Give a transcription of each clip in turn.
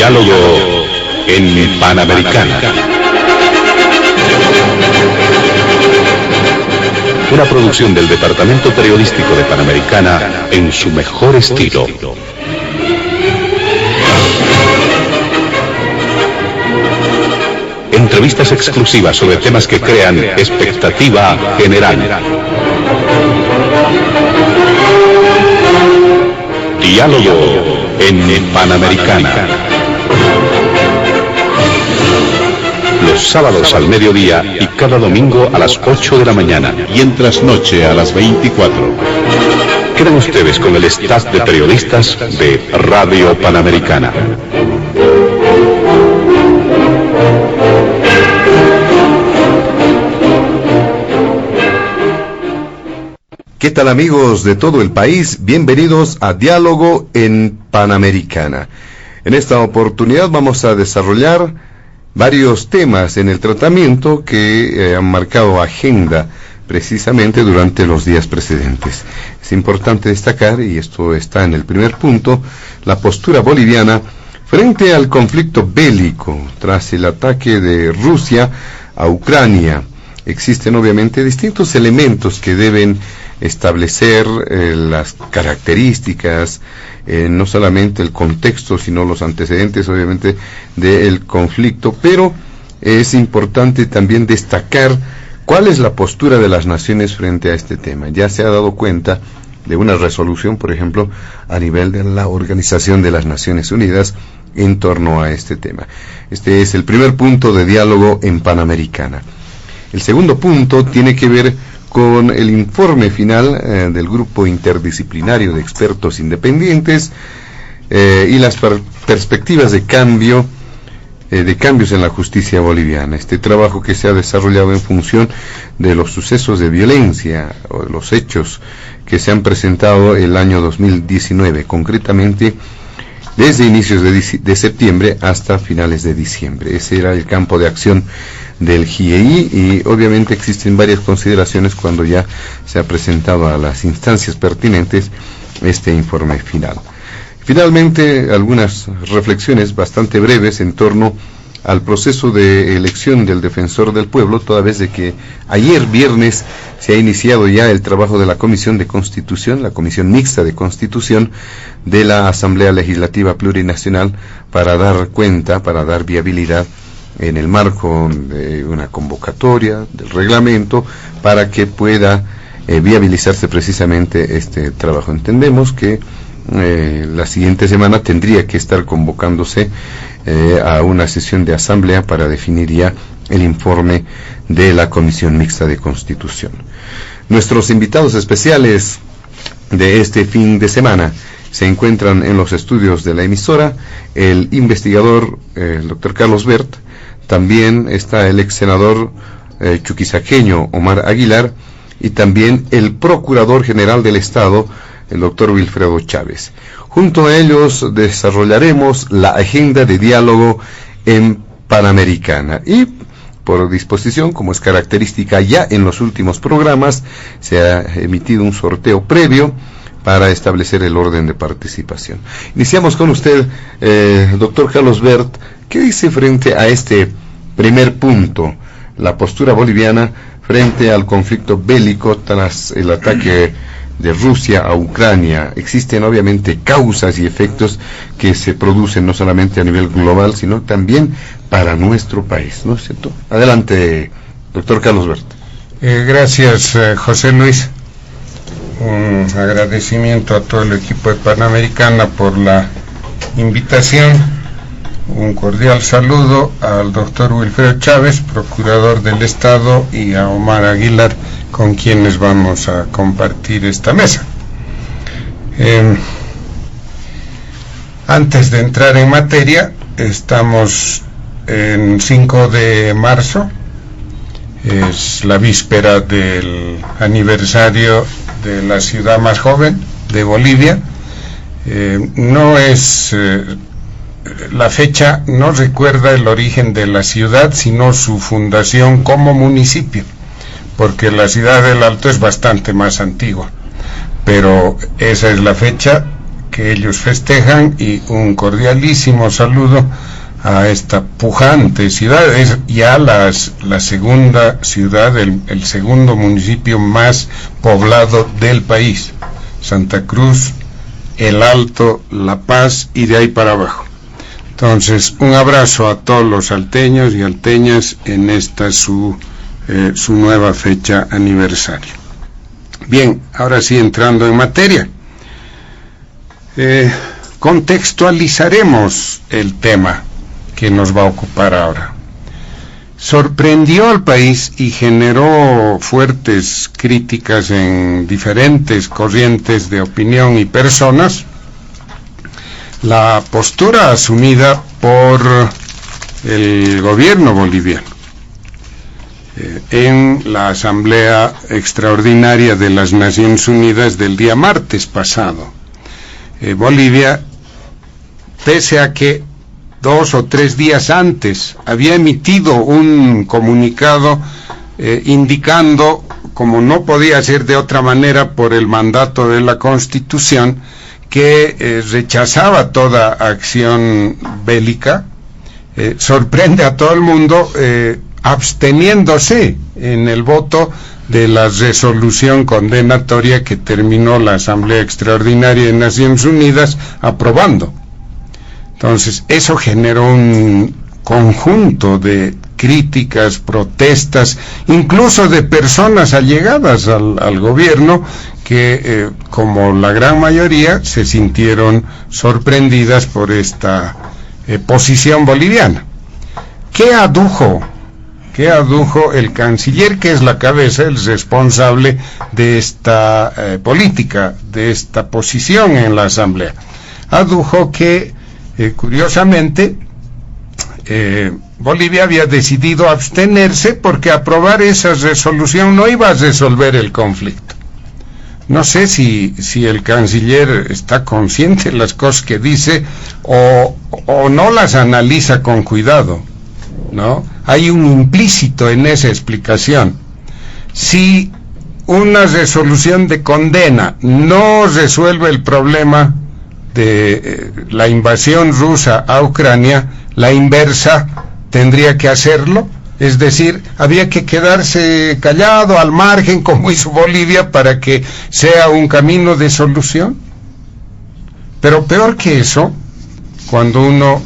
Diálogo en Panamericana. Una producción del Departamento Periodístico de Panamericana en su mejor estilo. Entrevistas exclusivas sobre temas que crean expectativa general. Diálogo en Panamericana. Los sábados al mediodía y cada domingo a las 8 de la mañana. Y en trasnoche a las 24. Quedan ustedes con el staff de periodistas de Radio Panamericana. ¿Qué tal, amigos de todo el país? Bienvenidos a Diálogo en Panamericana. En esta oportunidad vamos a desarrollar varios temas en el tratamiento que han marcado agenda precisamente durante los días precedentes. Es importante destacar, y esto está en el primer punto, la postura boliviana frente al conflicto bélico tras el ataque de Rusia a Ucrania. Existen obviamente distintos elementos que deben establecer las características, no solamente el contexto, sino los antecedentes obviamente del conflicto, pero es importante también destacar cuál es la postura de las naciones frente a este tema. Ya se ha dado cuenta de una resolución, por ejemplo, a nivel de la Organización de las Naciones Unidas en torno a este tema. Este es el primer punto de Diálogo en Panamericana. El segundo punto tiene que ver con el informe final del grupo interdisciplinario de expertos independientes y las perspectivas de cambios en la justicia boliviana. Este trabajo que se ha desarrollado en función de los sucesos de violencia o de los hechos que se han presentado el año 2019, concretamente desde inicios de septiembre hasta finales de diciembre. Ese era el campo de acción del GIEI y obviamente existen varias consideraciones cuando ya se ha presentado a las instancias pertinentes este informe final. Finalmente, algunas reflexiones bastante breves en torno al proceso de elección del defensor del pueblo, toda vez de que ayer viernes se ha iniciado ya el trabajo de la Comisión de Constitución, la Comisión Mixta de Constitución de la Asamblea Legislativa Plurinacional, para dar cuenta, para dar viabilidad en el marco de una convocatoria del reglamento para que pueda viabilizarse precisamente este trabajo. Entendemos que la siguiente semana tendría que estar convocándose a una sesión de asamblea para definir ya el informe de la Comisión Mixta de Constitución. Nuestros invitados especiales de este fin de semana se encuentran en los estudios de la emisora el investigador, el doctor Carlos Bert. También está el ex senador chuquisaqueño Omar Aguilar y también el procurador general del Estado, el doctor Wilfredo Chávez. Junto a ellos desarrollaremos la agenda de diálogo en Panamericana y por disposición, como es característica ya en los últimos programas, se ha emitido un sorteo previo para establecer el orden de participación. Iniciamos con usted, doctor Carlos Bert. ¿Qué dice frente a este primer punto, la postura boliviana frente al conflicto bélico tras el ataque de Rusia a Ucrania? Existen obviamente causas y efectos que se producen no solamente a nivel global, sino también para nuestro país, ¿no es cierto? Adelante, doctor Carlos Bert. Gracias, José Luis. Un agradecimiento a todo el equipo de Panamericana por la invitación. Un cordial saludo al doctor Wilfredo Chávez, procurador del Estado, y a Omar Aguilar, con quienes vamos a compartir esta mesa. Antes de entrar en materia, estamos en 5 de marzo, es la víspera del aniversario de la ciudad más joven de Bolivia. No es... La fecha no recuerda el origen de la ciudad, sino su fundación como municipio, porque la ciudad del Alto es bastante más antigua, pero esa es la fecha que ellos festejan, y un cordialísimo saludo a esta pujante ciudad. Es ya la segunda ciudad, el segundo municipio más poblado del país. Santa Cruz, El Alto, La Paz y de ahí para abajo. Entonces, un abrazo a todos los salteños y alteñas en esta su nueva fecha aniversario. Bien, ahora sí, entrando en materia, contextualizaremos el tema que nos va a ocupar ahora. Sorprendió al país y generó fuertes críticas en diferentes corrientes de opinión y personas la postura asumida por el gobierno boliviano en la Asamblea Extraordinaria de las Naciones Unidas del día martes pasado. Bolivia, pese a que 2 o 3 días antes había emitido un comunicado indicando, como no podía ser de otra manera por el mandato de la Constitución, que rechazaba toda acción bélica, sorprende a todo el mundo absteniéndose en el voto de la resolución condenatoria que terminó la Asamblea Extraordinaria de Naciones Unidas aprobando. Entonces, eso generó un conjunto de críticas, protestas, incluso de personas allegadas al gobierno que, como la gran mayoría, se sintieron sorprendidas por esta posición boliviana. ¿Qué adujo el canciller, que es la cabeza, el responsable de esta política, de esta posición en la Asamblea? Adujo que, curiosamente, Bolivia había decidido abstenerse porque aprobar esa resolución no iba a resolver el conflicto. No sé si el canciller está consciente de las cosas que dice o no las analiza con cuidado, ¿no? Hay un implícito en esa explicación. Si una resolución de condena no resuelve el problema de la invasión rusa a Ucrania, la inversa tendría que hacerlo, es decir, había que quedarse callado al margen como hizo Bolivia para que sea un camino de solución. Pero peor que eso, cuando uno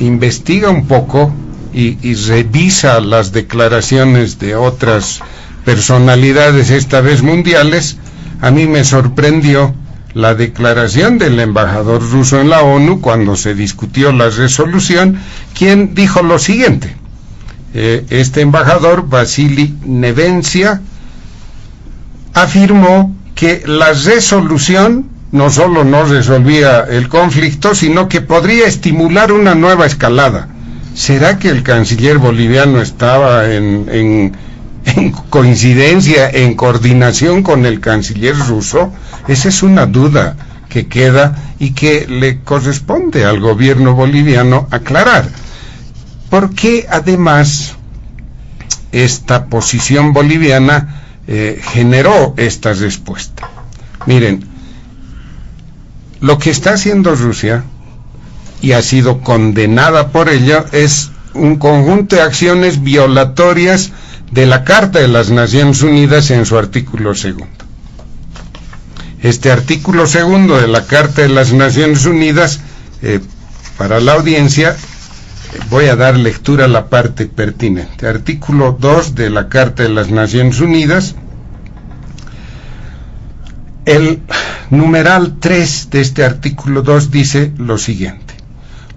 investiga un poco y revisa las declaraciones de otras personalidades, esta vez mundiales, a mí me sorprendió la declaración del embajador ruso en la ONU cuando se discutió la resolución, quien dijo lo siguiente. Este embajador, Vasily Nevencia, afirmó que la resolución no solo no resolvía el conflicto, sino que podría estimular una nueva escalada. ¿Será que el canciller boliviano estaba en coincidencia, en coordinación con el canciller ruso? Esa es una duda que queda y que le corresponde al gobierno boliviano aclarar. Porque además esta posición boliviana generó esta respuesta. Miren, lo que está haciendo Rusia, y ha sido condenada por ello, es un conjunto de acciones violatorias de la Carta de las Naciones Unidas en su artículo 2. Este artículo 2 de la Carta de las Naciones Unidas, para la audiencia, voy a dar lectura a la parte pertinente. Artículo 2 de la Carta de las Naciones Unidas, el numeral 3 de este artículo 2 dice lo siguiente: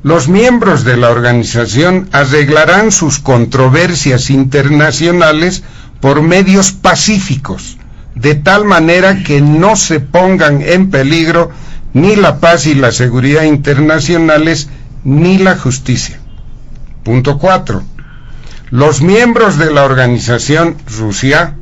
los miembros de la organización arreglarán sus controversias internacionales por medios pacíficos, de tal manera que no se pongan en peligro ni la paz y la seguridad internacionales, ni la justicia. Punto 4. Los miembros de la organización Rusia,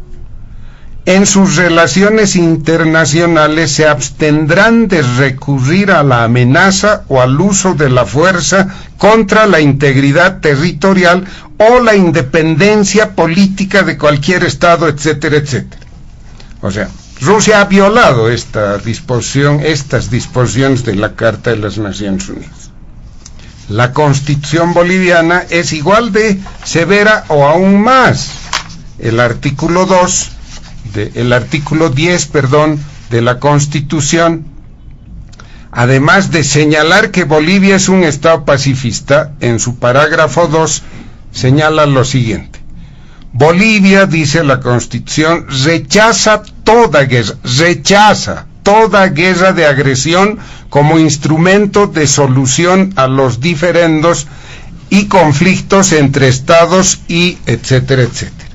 en sus relaciones internacionales, se abstendrán de recurrir a la amenaza o al uso de la fuerza contra la integridad territorial o la independencia política de cualquier estado, etcétera, etcétera. O sea, Rusia ha violado estas disposiciones de la Carta de las Naciones Unidas. La Constitución boliviana es igual de severa o aún más. El artículo 10, de la Constitución, además de señalar que Bolivia es un Estado pacifista, en su parágrafo 2 señala lo siguiente: Bolivia, dice la Constitución, rechaza toda guerra de agresión como instrumento de solución a los diferendos y conflictos entre estados y etcétera, etcétera,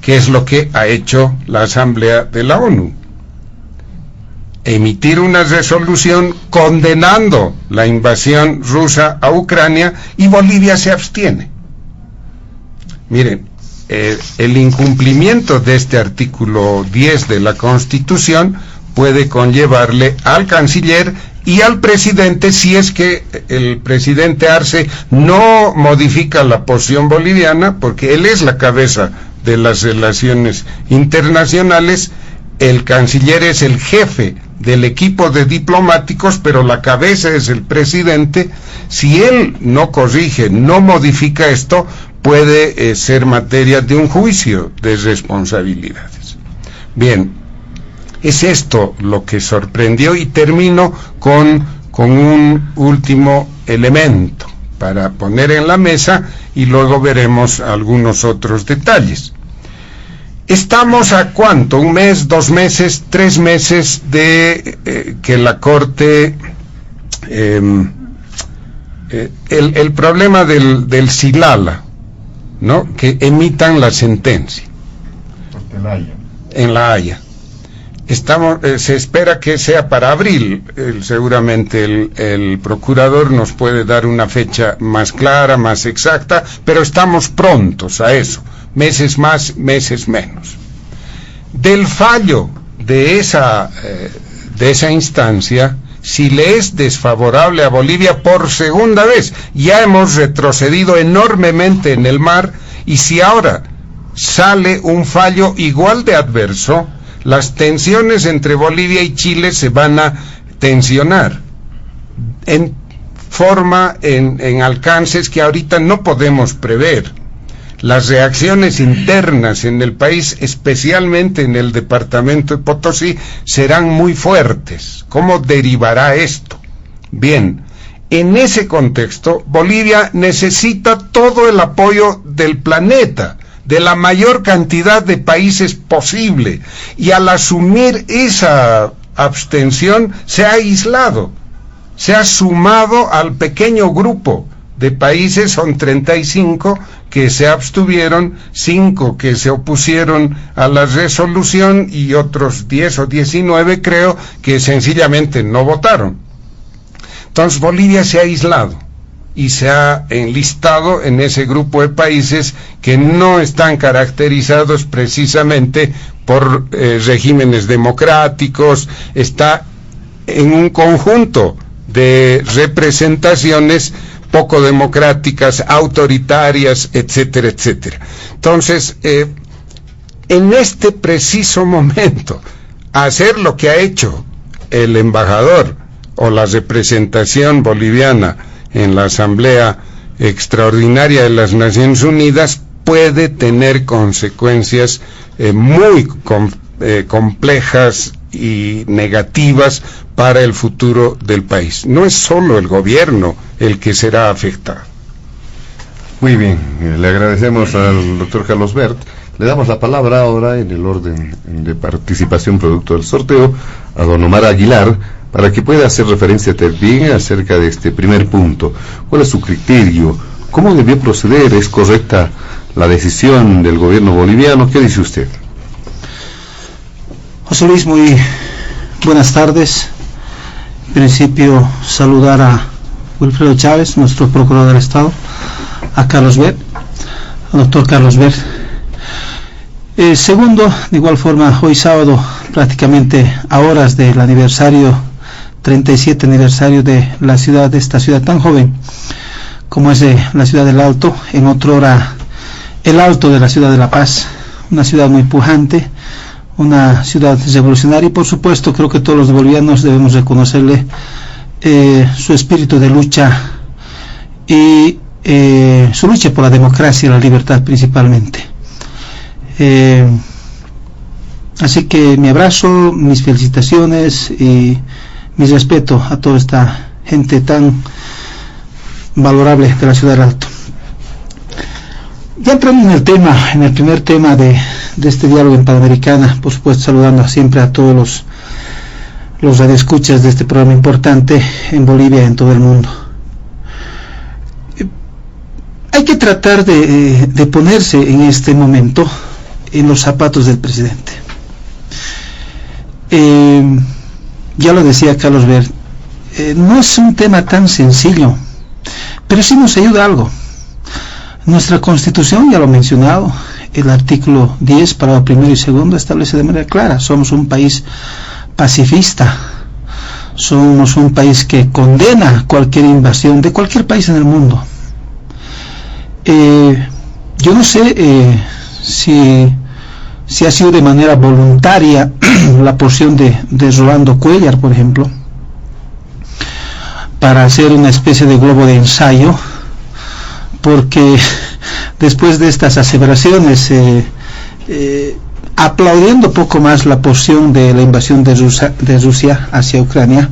que es lo que ha hecho la Asamblea de la ONU. Emitir una resolución condenando la invasión rusa a Ucrania, y Bolivia se abstiene. Miren, el incumplimiento de este artículo 10 de la Constitución puede conllevarle al canciller y al presidente, si es que el presidente Arce no modifica la posición boliviana, porque él es la cabeza de las relaciones internacionales. El canciller es el jefe del equipo de diplomáticos, pero la cabeza es el presidente. Si él no corrige, no modifica esto, puede ser materia de un juicio de responsabilidades. Bien, es esto lo que sorprendió, y termino con un último elemento para poner en la mesa y luego veremos algunos otros detalles. Estamos a ¿cuánto? 1 mes, 2 meses, 3 meses de que la Corte, el problema del Silala, ¿no?, que emitan la sentencia en La Haya. Se espera que sea para abril. Seguramente el procurador nos puede dar una fecha más clara, más exacta, pero estamos prontos a eso. Meses más, meses menos. Del fallo de esa instancia, si le es desfavorable a Bolivia por segunda vez, ya hemos retrocedido enormemente en el mar, y si ahora sale un fallo igual de adverso, las tensiones entre Bolivia y Chile se van a tensionar en alcances que ahorita no podemos prever. Las reacciones internas en el país, especialmente en el departamento de Potosí, serán muy fuertes. ¿Cómo derivará esto? Bien, en ese contexto, Bolivia necesita todo el apoyo del planeta, de la mayor cantidad de países posible, y al asumir esa abstención se ha aislado, se ha sumado al pequeño grupo de países, son 35 que se abstuvieron, 5 que se opusieron a la resolución y otros 10 o 19 creo que sencillamente no votaron. Entonces Bolivia se ha aislado y se ha enlistado en ese grupo de países que no están caracterizados precisamente por regímenes democráticos, está en un conjunto de representaciones poco democráticas, autoritarias, etcétera, etcétera. Entonces, en este preciso momento, hacer lo que ha hecho el embajador o la representación boliviana en la Asamblea Extraordinaria de las Naciones Unidas puede tener consecuencias muy complejas y negativas para el futuro del país. No es solo el gobierno el que será afectado. Muy bien, le agradecemos al doctor Carlos Bert. Le damos la palabra ahora, en el orden de participación producto del sorteo, a don Omar Aguilar, para que pueda hacer referencia también acerca de este primer punto. ¿Cuál es su criterio? ¿Cómo debió proceder? ¿Es correcta la decisión del gobierno boliviano? ¿Qué dice usted? José Luis, muy buenas tardes. En principio, saludar a Wilfredo Chávez, nuestro procurador del Estado, a Carlos Bert, al doctor Carlos Bert. Segundo, de igual forma, hoy sábado, prácticamente a horas del aniversario, 37 aniversario de esta ciudad tan joven como es la ciudad del Alto, en otrora el Alto de la ciudad de La Paz, una ciudad muy pujante, una ciudad revolucionaria, y por supuesto creo que todos los bolivianos debemos reconocerle su espíritu de lucha y su lucha por la democracia y la libertad principalmente. Así que mi abrazo, mis felicitaciones y mi respeto a toda esta gente tan valorable de la ciudad del Alto. Ya entrando en el tema, en el primer tema de este diálogo en Panamericana, por supuesto saludando siempre a todos los radioescuchas de este programa importante en Bolivia y en todo el mundo. Hay que tratar de ponerse en este momento en los zapatos del presidente. Ya lo decía Carlos Ver, no es un tema tan sencillo, pero sí nos ayuda algo. Nuestra Constitución, ya lo he mencionado, el artículo 10, párrafo primero y segundo, establece de manera clara: somos un país pacifista, somos un país que condena cualquier invasión de cualquier país en el mundo. Yo no sé si ha sido de manera voluntaria la porción de Rolando Cuéllar, por ejemplo, para hacer una especie de globo de ensayo, porque después de estas aseveraciones, aplaudiendo poco más la porción de la invasión de Rusia hacia Ucrania,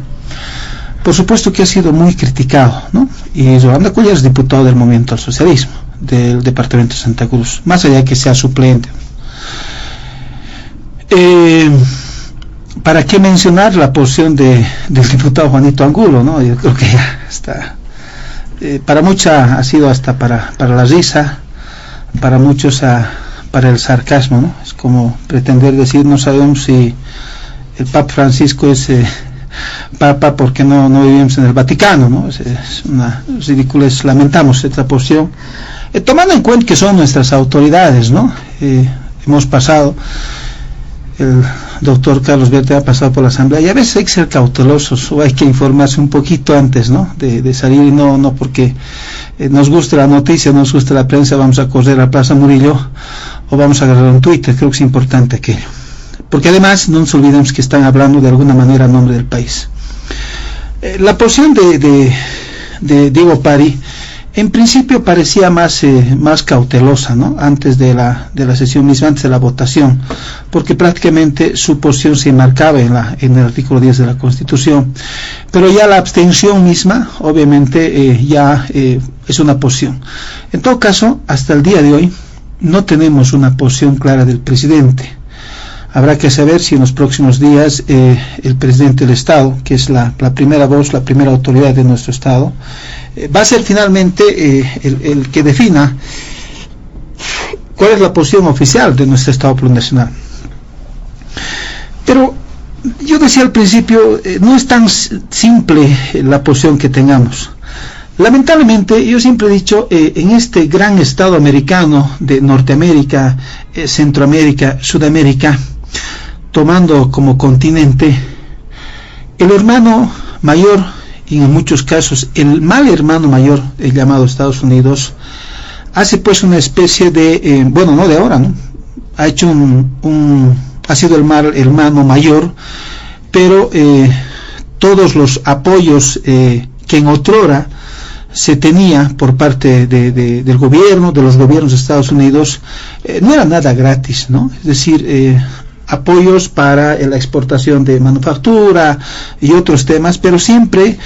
por supuesto que ha sido muy criticado, ¿no? Y Rolando Cuéllar es diputado del Movimiento al Socialismo del departamento de Santa Cruz, más allá de que sea suplente. ¿Para qué mencionar la porción del diputado Juanito Angulo, ¿no? Yo creo que ya está. Para muchos ha sido hasta para la risa, para muchos para el sarcasmo, ¿no? Es como pretender decir: no sabemos si el Papa Francisco es Papa porque no vivimos en el Vaticano, ¿no? Es una ridiculez. Lamentamos esta porción, tomando en cuenta que son nuestras autoridades, ¿no? Hemos pasado, el doctor Carlos Verde ha pasado por la asamblea, y a veces hay que ser cautelosos, o hay que informarse un poquito antes, ¿no? De salir, y no porque nos guste la noticia, nos guste la prensa, vamos a correr a Plaza Murillo o vamos a agarrar un Twitter. Creo que es importante aquello, porque además no nos olvidemos que están hablando de alguna manera a nombre del país. La posición de Diego Pari en principio parecía más cautelosa, ¿no? Antes de la sesión misma, antes de la votación, porque prácticamente su posición se marcaba en el artículo 10 de la Constitución, pero ya la abstención misma obviamente ya es una posición. En todo caso, hasta el día de hoy no tenemos una posición clara del presidente. Habrá que saber si en los próximos días el presidente del Estado, que es la primera voz, la primera autoridad de nuestro Estado, va a ser finalmente el que defina cuál es la posición oficial de nuestro Estado plurinacional. Pero yo decía al principio, no es tan simple la posición que tengamos. Lamentablemente, yo siempre he dicho, en este gran Estado americano de Norteamérica, Centroamérica, Sudamérica, tomando como continente, el hermano mayor, y en muchos casos el mal hermano mayor, el llamado Estados Unidos, hace pues una especie de, bueno, no de ahora, ¿no? Ha hecho ha sido el mal hermano mayor, pero todos los apoyos que en otrora se tenía por parte del gobierno, de los gobiernos de Estados Unidos, no era nada gratis, ¿no? Es decir, apoyos para la exportación de manufactura y otros temas, pero siempre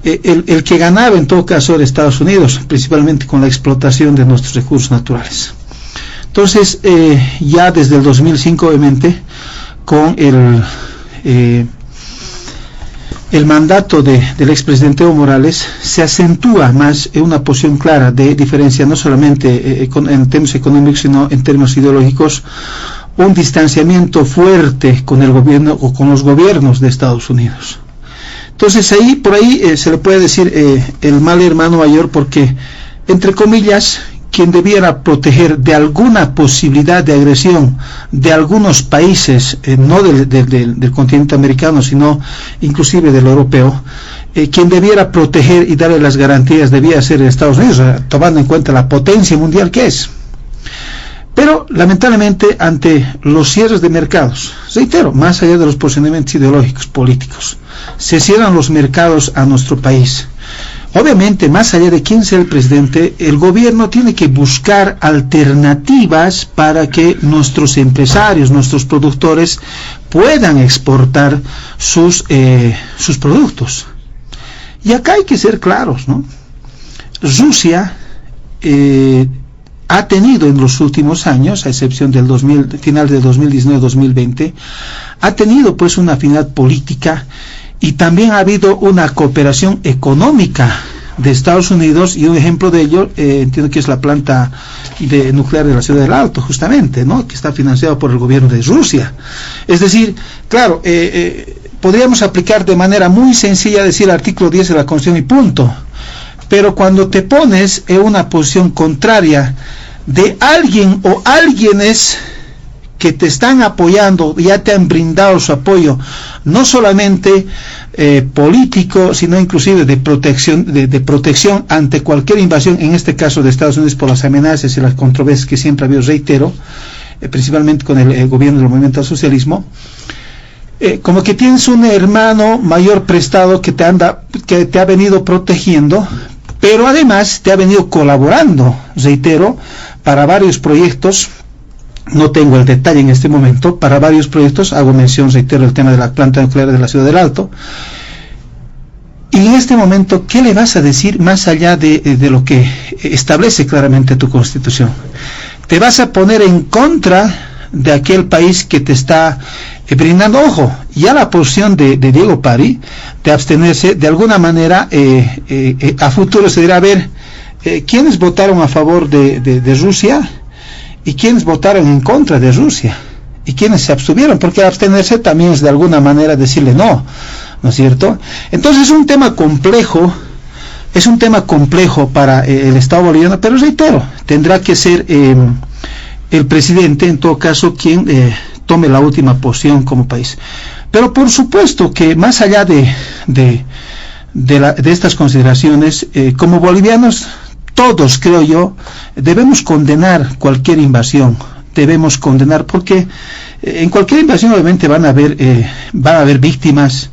el que ganaba en todo caso era Estados Unidos, principalmente con la explotación de nuestros recursos naturales. Entonces, ya desde el 2005, obviamente, con el mandato del expresidente Evo Morales, se acentúa más una posición clara de diferencia, no solamente en términos económicos, sino en términos ideológicos, un distanciamiento fuerte con el gobierno o con los gobiernos de Estados Unidos. Entonces por ahí se le puede decir el mal hermano mayor, porque, entre comillas, quien debiera proteger de alguna posibilidad de agresión de algunos países, no del continente americano, sino inclusive del europeo, quien debiera proteger y darle las garantías debía ser Estados Unidos, tomando en cuenta la potencia mundial que es. Pero lamentablemente ante los cierres de mercados, reitero, más allá de los posicionamientos ideológicos, políticos, se cierran los mercados a nuestro país. Obviamente, más allá de quién sea el presidente, el gobierno tiene que buscar alternativas para que nuestros empresarios, nuestros productores puedan exportar sus productos. Y acá hay que ser claros, ¿no? Rusia ha tenido en los últimos años, a excepción del final del 2019-2020, ha tenido pues una afinidad política y también ha habido una cooperación económica de Estados Unidos, y un ejemplo de ello entiendo que es la planta nuclear de la Ciudad del Alto, justamente, ¿no?, que está financiado por el gobierno de Rusia. Es decir, claro, podríamos aplicar de manera muy sencilla, decir el artículo 10 de la Constitución y punto, pero cuando te pones en una posición contraria de alguien o alguienes que te están apoyando, ya te han brindado su apoyo, no solamente político, sino inclusive de protección ante cualquier invasión, en este caso de Estados Unidos, por las amenazas y las controversias que siempre ha habido, reitero, principalmente con el gobierno del movimiento al socialismo, como que tienes un hermano mayor prestado que te ha venido protegiendo, pero además te ha venido colaborando, reitero, para varios proyectos. No tengo el detalle en este momento, para varios proyectos, hago mención, reitero, el tema de la planta nuclear de la Ciudad del Alto. Y en este momento, ¿qué le vas a decir más allá de lo que establece claramente tu Constitución? Te vas a poner en contra de aquel país que te está brindando. Ojo, ya la posición de Diego Pari, de abstenerse, de alguna manera, a futuro se dirá, a ver, ¿quiénes votaron a favor de Rusia? ¿Y quiénes votaron en contra de Rusia? ¿Y quiénes se abstuvieron? Porque abstenerse también es de alguna manera decirle no, ¿no es cierto? Entonces es un tema complejo para el Estado boliviano, pero reitero, tendrá que ser el presidente, en todo caso, quien tome la última posición como país. Pero por supuesto que más allá de estas consideraciones, como bolivianos, todos, creo yo, debemos condenar cualquier invasión, debemos condenar, porque en cualquier invasión obviamente van a haber víctimas,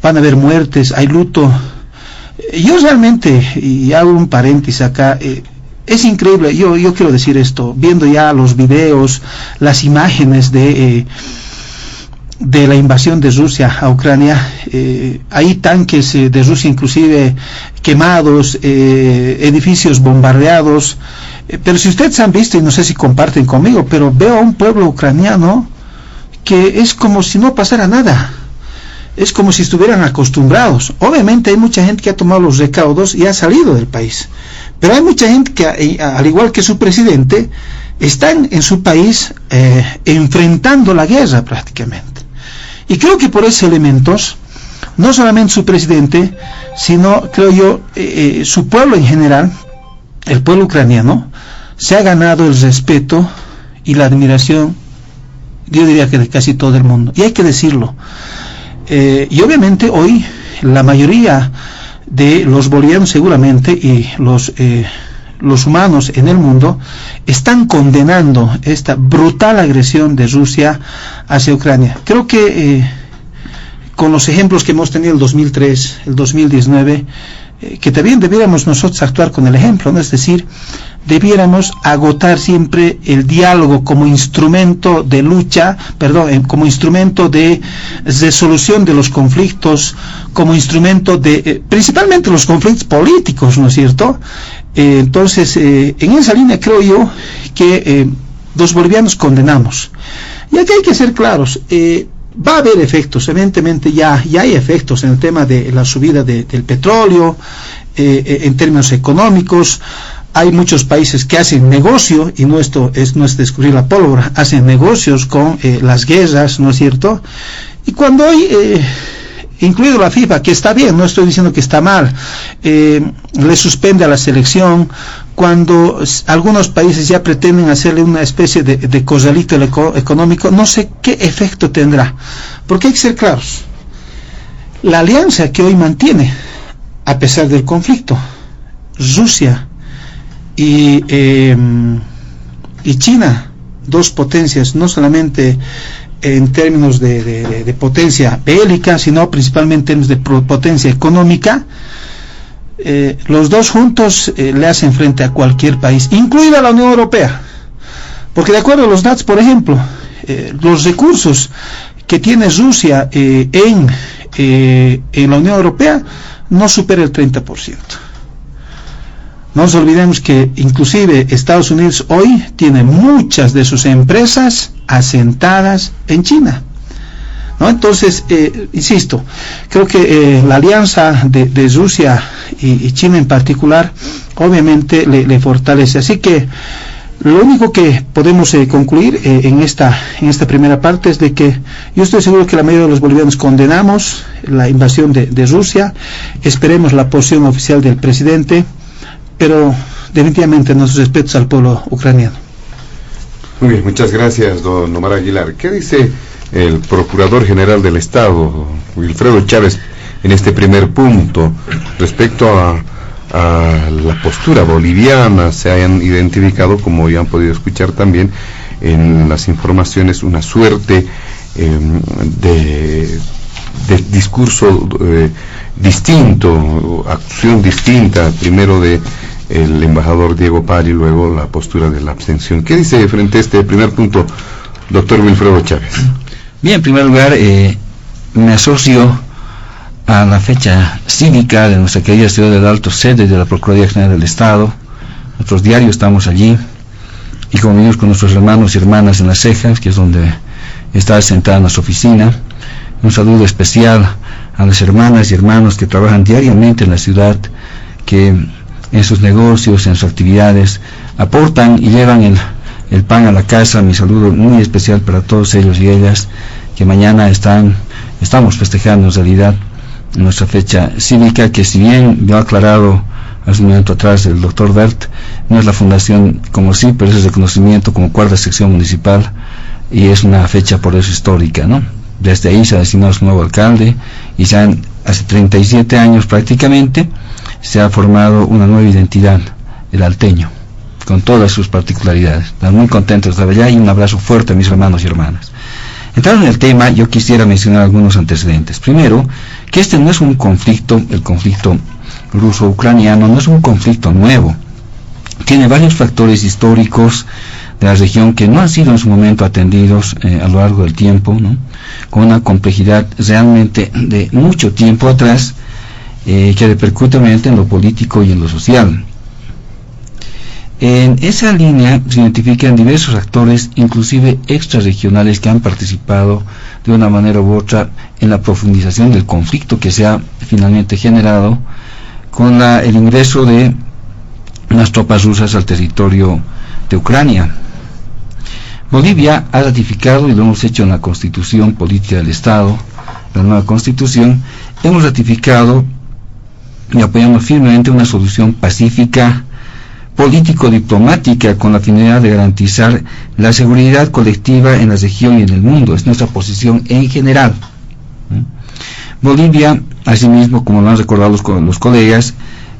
van a haber muertes, hay luto. Yo realmente, y hago un paréntesis acá, es increíble, yo quiero decir esto, viendo ya los videos, las imágenes de la invasión de Rusia a Ucrania, hay tanques de Rusia inclusive quemados, edificios bombardeados, pero si ustedes han visto, y no sé si comparten conmigo, pero veo a un pueblo ucraniano que es como si no pasara nada, es como si estuvieran acostumbrados. Obviamente hay mucha gente que ha tomado los recaudos y ha salido del país, pero hay mucha gente que, al igual que su presidente, están en su país enfrentando la guerra prácticamente. Y creo que por esos elementos, no solamente su presidente, sino, creo yo, su pueblo en general, el pueblo ucraniano, se ha ganado el respeto y la admiración, yo diría que de casi todo el mundo. Y hay que decirlo. Y obviamente hoy la mayoría de los bolivianos seguramente y los humanos en el mundo están condenando esta brutal agresión de Rusia hacia Ucrania. Creo que con los ejemplos que hemos tenido el 2003, el 2019, que también debiéramos nosotros actuar con el ejemplo, ¿no? Es decir, debiéramos agotar siempre el diálogo como instrumento de lucha, como instrumento de resolución de los conflictos, como instrumento de, principalmente los conflictos políticos, ¿no es cierto? Entonces, en esa línea creo yo que los bolivianos condenamos. Y aquí hay que ser claros, va a haber efectos, evidentemente ya hay efectos en el tema de la subida del petróleo, en términos económicos. Hay muchos países que hacen negocio, y no es descubrir la pólvora, hacen negocios con las guerras, ¿no es cierto? Y cuando hay, incluido la FIFA, que está bien, no estoy diciendo que está mal, le suspende a la selección, cuando algunos países ya pretenden hacerle una especie de corralito económico, no sé qué efecto tendrá, porque hay que ser claros. La alianza que hoy mantiene, a pesar del conflicto, Rusia y China, dos potencias, no solamente en términos de potencia bélica, sino principalmente en términos de potencia económica, los dos juntos le hacen frente a cualquier país, incluida la Unión Europea, porque de acuerdo a los datos, por ejemplo, los recursos que tiene Rusia en la Unión Europea no supera el 30%. No nos olvidemos que inclusive Estados Unidos hoy tiene muchas de sus empresas asentadas en China, ¿no? Entonces, insisto, creo que la alianza de Rusia y China en particular obviamente le fortalece. Así que lo único que podemos concluir en esta primera parte es de que yo estoy seguro que la mayoría de los bolivianos condenamos la invasión de Rusia, esperemos la posición oficial del presidente, pero definitivamente nuestros respetos al pueblo ucraniano. Muy bien, muchas gracias, don Omar Aguilar. ¿Qué dice el Procurador General del Estado, Wilfredo Chávez, en este primer punto respecto a la postura boliviana? Se hayan identificado, como ya han podido escuchar también en las informaciones, una suerte de discurso distinto, acción distinta, primero de el embajador Diego Pari, luego la postura de la abstención. ¿Qué dice frente a este primer punto, doctor Wilfredo Chávez? Bien, en primer lugar, me asocio a la fecha cívica de nuestra querida ciudad del Alto, sede de la Procuraduría General del Estado. Nosotros diarios estamos allí, y convivimos con nuestros hermanos y hermanas en Las Cejas, que es donde está asentada nuestra oficina. Un saludo especial a las hermanas y hermanos que trabajan diariamente en la ciudad, que en sus negocios, en sus actividades, aportan y llevan el pan a la casa. Mi saludo muy especial para todos ellos y ellas, que mañana estamos festejando en realidad nuestra fecha cívica, que si bien lo ha aclarado hace un momento atrás el doctor Bert, no es la fundación como sí, pero es el reconocimiento como cuarta sección municipal, y es una fecha por eso histórica, ¿no? Desde ahí se ha designado su nuevo alcalde, y hace 37 años prácticamente se ha formado una nueva identidad, el alteño, con todas sus particularidades. Estamos muy contentos de estar allá, y un abrazo fuerte a mis hermanos y hermanas. Entrando en el tema, yo quisiera mencionar algunos antecedentes. Primero, que este no es un conflicto, el conflicto ruso-ucraniano no es un conflicto nuevo. Tiene varios factores históricos de la región que no han sido en su momento atendidos a lo largo del tiempo, ¿no? Con una complejidad realmente de mucho tiempo atrás, que repercute en lo político y en lo social. En esa línea se identifican diversos actores, inclusive extrarregionales, que han participado de una manera u otra en la profundización del conflicto que se ha finalmente generado con el ingreso de las tropas rusas al territorio de Ucrania. Bolivia ha ratificado, y lo hemos hecho en la Constitución Política del Estado, la nueva Constitución, hemos ratificado y apoyamos firmemente una solución pacífica, político-diplomática, con la finalidad de garantizar la seguridad colectiva en la región y en el mundo. Es nuestra posición en general. Bolivia, asimismo, como lo han recordado los colegas,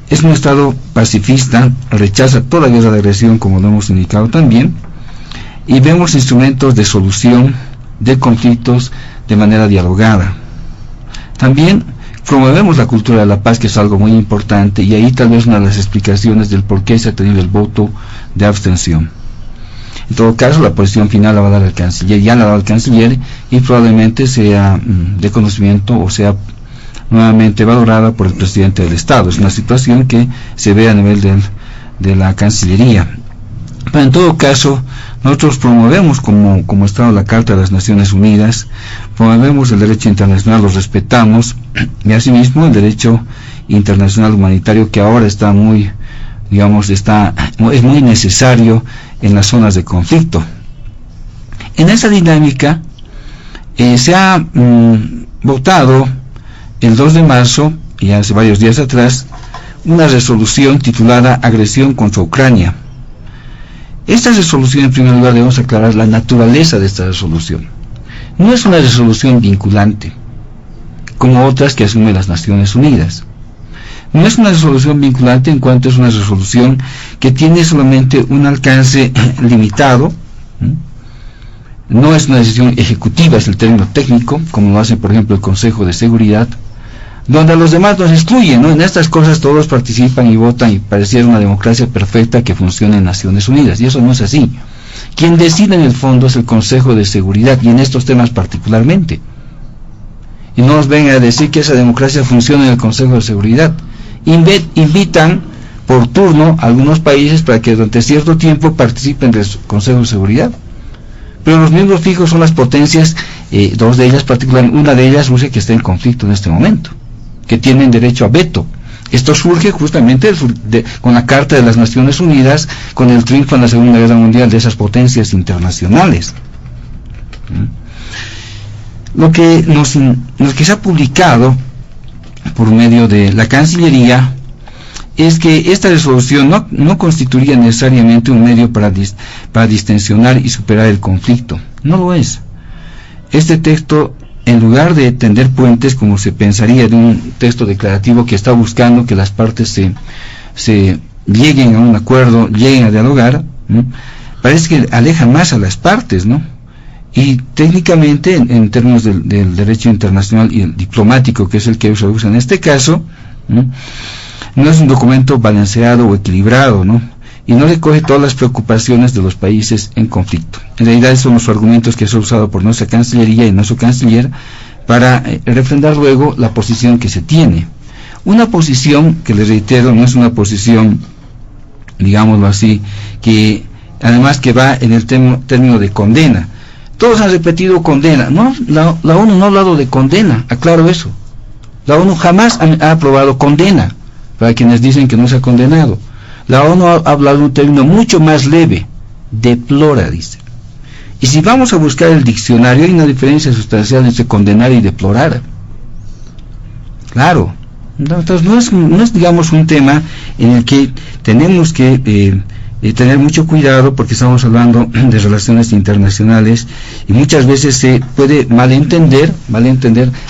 es un estado pacifista, rechaza toda guerra de agresión, como lo hemos indicado también, y vemos instrumentos de solución de conflictos de manera dialogada. También promovemos la cultura de la paz, que es algo muy importante, y ahí tal vez una de las explicaciones del por qué se ha tenido el voto de abstención. En todo caso, la posición final la va a dar el canciller, ya la ha dado el canciller, y probablemente sea de conocimiento o sea nuevamente valorada por el presidente del Estado. Es una situación que se ve a nivel de la Cancillería. Pero en todo caso, nosotros promovemos como Estado la Carta de las Naciones Unidas, promovemos el derecho internacional, lo respetamos, y asimismo el derecho internacional humanitario, que ahora está muy, es muy necesario en las zonas de conflicto. En esa dinámica se ha votado el 2 de marzo, y hace varios días atrás, una resolución titulada Agresión contra Ucrania. Esta resolución, en primer lugar, debemos aclarar la naturaleza de esta resolución. No es una resolución vinculante, como otras que asumen las Naciones Unidas. No es una resolución vinculante en cuanto es una resolución que tiene solamente un alcance limitado, no es una decisión ejecutiva, es el término técnico, como lo hace por ejemplo el Consejo de Seguridad, donde a los demás nos excluyen, ¿no? En estas cosas todos participan y votan y pareciera una democracia perfecta que funciona en Naciones Unidas, y eso no es así. Quien decide en el fondo es el Consejo de Seguridad, y en estos temas particularmente. Y no nos vengan a decir que esa democracia funciona en el Consejo de Seguridad. Invitan por turno a algunos países para que durante cierto tiempo participen del Consejo de Seguridad. Pero los miembros fijos son las potencias, dos de ellas particularmente, una de ellas Rusia, que está en conflicto en este momento, que tienen derecho a veto. Esto surge justamente con la Carta de las Naciones Unidas, con el triunfo en la Segunda Guerra Mundial de esas potencias internacionales. Lo que se ha publicado por medio de la Cancillería es que esta resolución no constituiría necesariamente un medio para distensionar y superar el conflicto. No lo es. Este texto, en lugar de tender puentes, como se pensaría de un texto declarativo que está buscando que las partes se lleguen a un acuerdo, lleguen a dialogar, parece que aleja más a las partes, ¿no? Y técnicamente, en términos del derecho internacional y el diplomático, que es el que se usa en este caso, no es un documento balanceado o equilibrado, ¿no? Y no recoge todas las preocupaciones de los países en conflicto. En realidad son los argumentos que se han usado por nuestra Cancillería y nuestro canciller para refrendar luego la posición que se tiene. Una posición que, les reitero, no es una posición, digámoslo así, que además que va en el término de condena. Todos han repetido condena. No, la ONU no ha hablado de condena, aclaro eso. La ONU jamás ha aprobado condena, para quienes dicen que no se ha condenado. La ONU ha hablado de un término mucho más leve, deplora, dice. Y si vamos a buscar el diccionario, hay una diferencia sustancial entre condenar y deplorar. Claro. Entonces no es digamos un tema en el que tenemos que tener mucho cuidado, porque estamos hablando de relaciones internacionales y muchas veces se puede malentender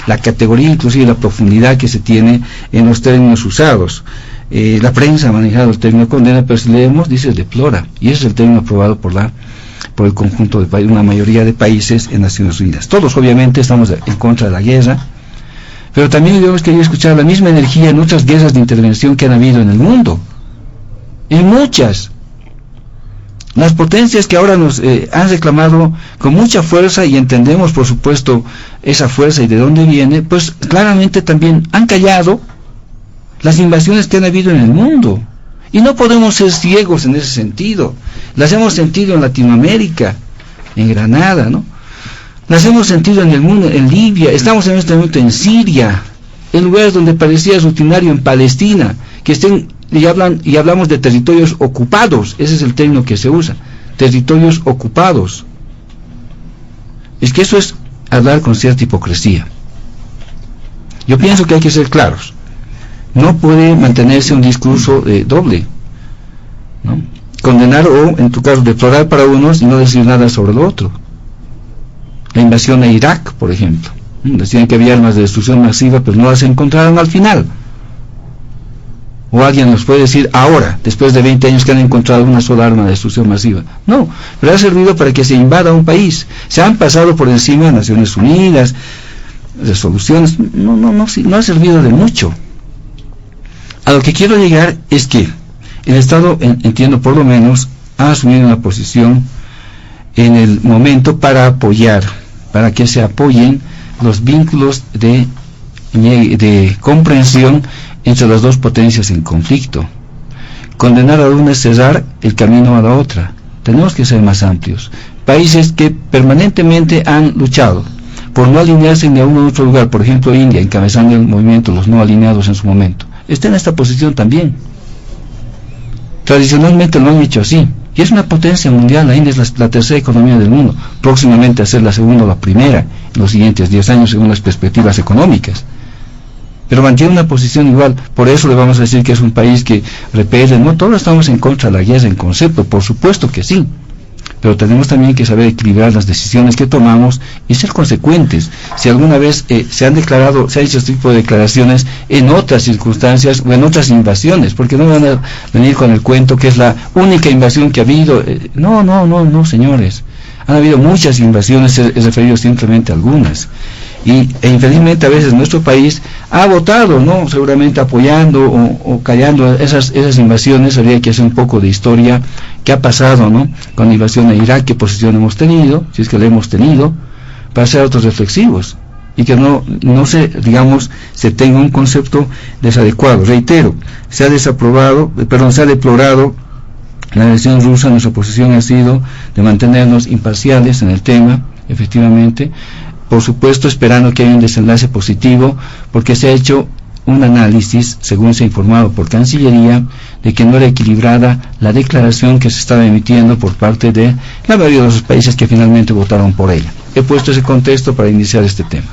la categoría, inclusive la profundidad que se tiene en los términos usados. La prensa ha manejado el término condena, pero si leemos dice deplora, y ese es el término aprobado por el conjunto de países, una mayoría de países en Naciones Unidas. Todos obviamente estamos en contra de la guerra, pero también hemos querido escuchar la misma energía en otras guerras de intervención que han habido en el mundo, en muchas. Las potencias que ahora nos han reclamado con mucha fuerza, y entendemos por supuesto esa fuerza y de dónde viene, pues claramente también han callado las invasiones que han habido en el mundo, y no podemos ser ciegos en ese sentido. Las hemos sentido en Latinoamérica, en Granada, ¿no? Las hemos sentido en el mundo, en Libia, estamos en este momento en Siria, en lugares donde parecía rutinario, en Palestina, que estén y hablamos de territorios ocupados. Ese es el término que se usa, territorios ocupados. Es que eso es hablar con cierta hipocresía. Yo pienso que hay que ser claros. No puede mantenerse un discurso doble, ¿no? Condenar o, en tu caso, deplorar para unos y no decir nada sobre lo otro. La invasión a Irak, por ejemplo, decían que había armas de destrucción masiva, pero no las encontraron al final. O alguien nos puede decir ahora, después de 20 años, que han encontrado una sola arma de destrucción masiva. No, pero ha servido para que se invada un país. Se han pasado por encima de Naciones Unidas, resoluciones, no ha servido de mucho. A lo que quiero llegar es que el Estado, entiendo por lo menos, ha asumido una posición en el momento para apoyar, para que se apoyen los vínculos de comprensión entre las dos potencias en conflicto. Condenar a una es cerrar el camino a la otra. Tenemos que ser más amplios. Países que permanentemente han luchado por no alinearse ni a uno u otro lugar, por ejemplo India, encabezando el movimiento Los No Alineados en su momento, está en esta posición también. Tradicionalmente lo han hecho así, y es una potencia mundial. La India es la tercera economía del mundo, próximamente a ser la segunda o la primera en los siguientes 10 años según las perspectivas económicas, pero mantiene una posición igual. Por eso le vamos a decir que es un país que repele. No todos estamos en contra de la guerra en concepto, por supuesto que sí, pero tenemos también que saber equilibrar las decisiones que tomamos y ser consecuentes. Si alguna vez se ha hecho este tipo de declaraciones en otras circunstancias o en otras invasiones, porque no van a venir con el cuento que es la única invasión que ha habido. No, señores. Han habido muchas invasiones, he referido simplemente a algunas. E infelizmente a veces nuestro país ha votado, ¿no?, seguramente apoyando o callando esas invasiones. Habría que hacer un poco de historia, qué ha pasado, ¿no?, con la invasión a Irak, qué posición hemos tenido, si es que la hemos tenido, para ser autorreflexivos y que no se, digamos, se tenga un concepto desadecuado. Reitero, se ha deplorado la agresión rusa. Nuestra posición ha sido de mantenernos imparciales en el tema, efectivamente, por supuesto esperando que haya un desenlace positivo, porque se ha hecho un análisis, según se ha informado por Cancillería, de que no era equilibrada la declaración que se estaba emitiendo por parte de la mayoría de los países que finalmente votaron por ella. He puesto ese contexto para iniciar este tema.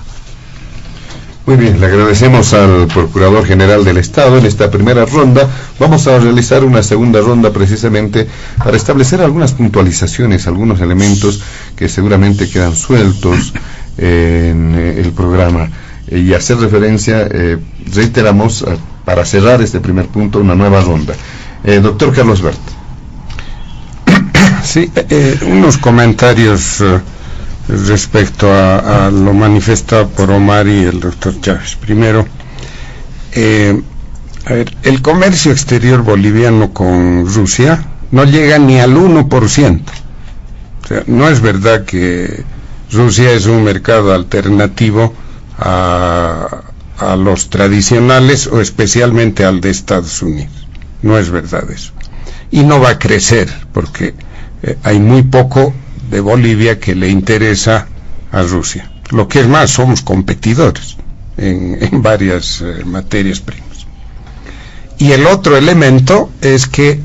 Muy bien, le agradecemos al Procurador General del Estado en esta primera ronda. Vamos a realizar una segunda ronda precisamente para establecer algunas puntualizaciones, algunos elementos que seguramente quedan sueltos en el programa, y hacer referencia, reiteramos, para cerrar este primer punto, una nueva ronda. Doctor Carlos Bert. Sí, unos comentarios respecto a lo manifestado por Omar y el doctor Chávez. Primero, el comercio exterior boliviano con Rusia no llega ni al 1%. O sea, no es verdad que Rusia es un mercado alternativo a los tradicionales, o especialmente al de Estados Unidos. No es verdad eso. Y no va a crecer, porque hay muy poco de Bolivia que le interesa a Rusia. Lo que es más, somos competidores en varias materias primas. Y el otro elemento es que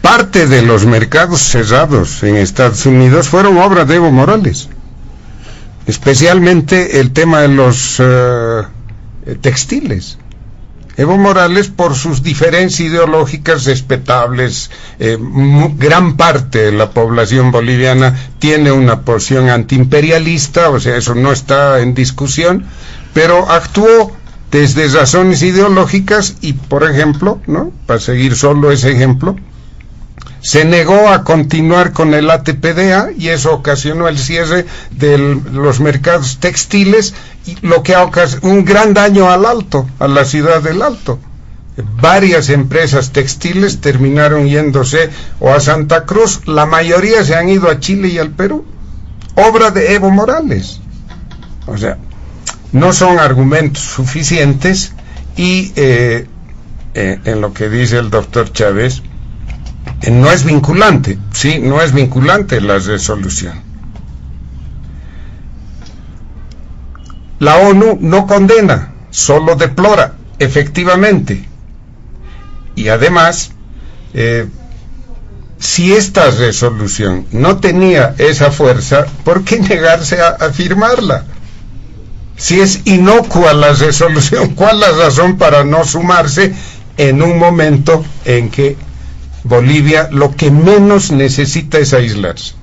parte de los mercados cerrados en Estados Unidos fueron obra de Evo Morales, especialmente el tema de los textiles. Evo Morales, por sus diferencias ideológicas respetables, gran parte de la población boliviana tiene una posición antiimperialista, o sea, eso no está en discusión, pero actuó desde razones ideológicas y, por ejemplo, ¿no?, para seguir solo ese ejemplo, se negó a continuar con el ATPDA y eso ocasionó el cierre de los mercados textiles, y lo que ha ocasionado un gran daño al Alto, a la ciudad del Alto. Varias empresas textiles terminaron yéndose o a Santa Cruz, la mayoría se han ido a Chile y al Perú, obra de Evo Morales. O sea, no son argumentos suficientes. Y en lo que dice el doctor Chávez, no es vinculante, sí, no es vinculante la resolución. La ONU no condena, solo deplora, efectivamente. Y además, si esta resolución no tenía esa fuerza, ¿por qué negarse a firmarla? Si es inocua la resolución, ¿cuál es la razón para no sumarse en un momento en que Bolivia lo que menos necesita es aislarse?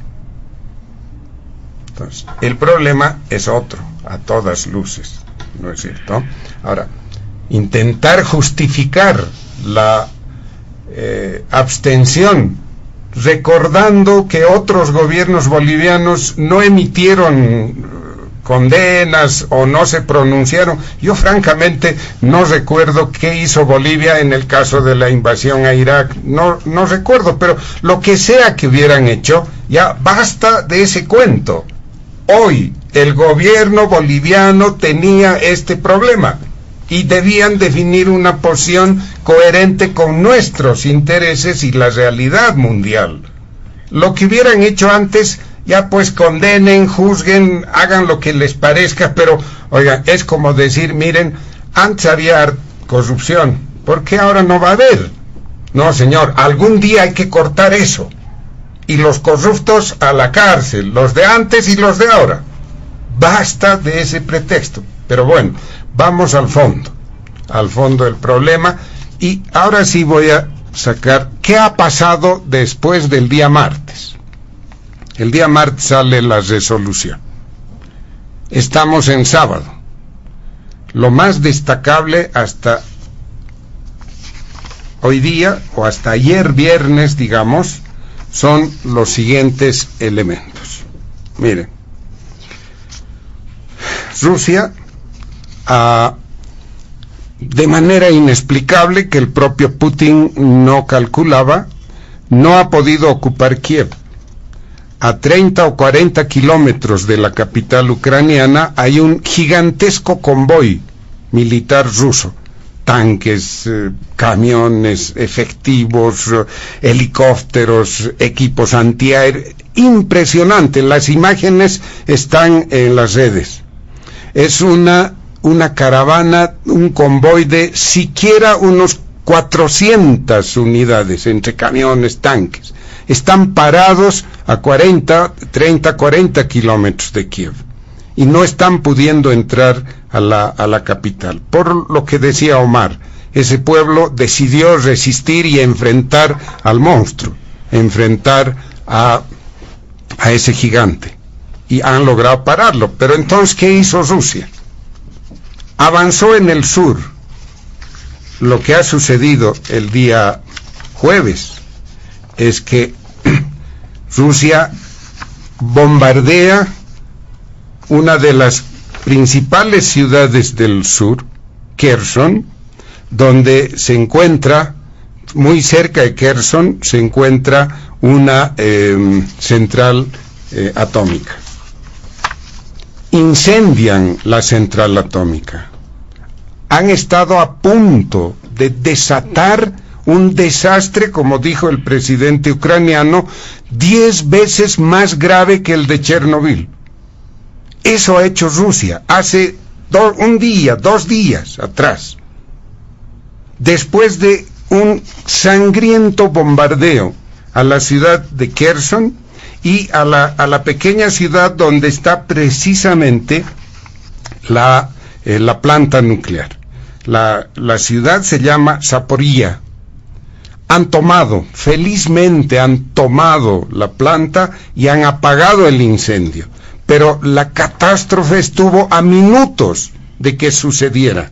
Entonces, el problema es otro, a todas luces, ¿no es cierto? Ahora, intentar justificar la abstención, recordando que otros gobiernos bolivianos no emitieron condenas o no se pronunciaron. Yo francamente no recuerdo qué hizo Bolivia en el caso de la invasión a Irak, no recuerdo, pero lo que sea que hubieran hecho, ya basta de ese cuento. Hoy el gobierno boliviano tenía este problema y debían definir una posición coherente con nuestros intereses y la realidad mundial. Lo que hubieran hecho antes, ya pues condenen, juzguen, hagan lo que les parezca, pero oigan, es como decir, miren, antes había corrupción, ¿por qué ahora no va a haber? No, señor, algún día hay que cortar eso, y los corruptos a la cárcel, los de antes y los de ahora. Basta de ese pretexto. Pero bueno, vamos al fondo del problema, y ahora sí voy a sacar qué ha pasado después del día martes. El día martes sale la resolución. Estamos en sábado. Lo más destacable hasta hoy día, o hasta ayer viernes, digamos, son los siguientes elementos. Miren, Rusia, de manera inexplicable que el propio Putin no calculaba, no ha podido ocupar Kiev. A 30 o 40 kilómetros de la capital ucraniana hay un gigantesco convoy militar ruso. Tanques, camiones, efectivos, helicópteros, equipos antiaéreos. Impresionante, las imágenes están en las redes. Es una caravana, un convoy de siquiera unos 400 unidades, entre camiones, tanques. Están parados a 30, 40 kilómetros de Kiev y no están pudiendo entrar a la capital. Por lo que decía Omar, ese pueblo decidió resistir y enfrentar al monstruo, enfrentar a ese gigante, y han logrado pararlo. Pero entonces, ¿qué hizo Rusia? Avanzó en el sur. Lo que ha sucedido el día jueves es que Rusia bombardea una de las principales ciudades del sur, Kherson, donde se encuentra, muy cerca de Kherson, se encuentra una central atómica. Incendian la central atómica. Han estado a punto de desatar un desastre, como dijo el presidente ucraniano, 10 veces más grave que el de Chernobyl. Eso ha hecho Rusia hace 2 días atrás, después de un sangriento bombardeo a la ciudad de Kherson y a la pequeña ciudad donde está precisamente la planta nuclear. La ciudad se llama Zaporizhia. Felizmente han tomado la planta y han apagado el incendio. Pero la catástrofe estuvo a minutos de que sucediera.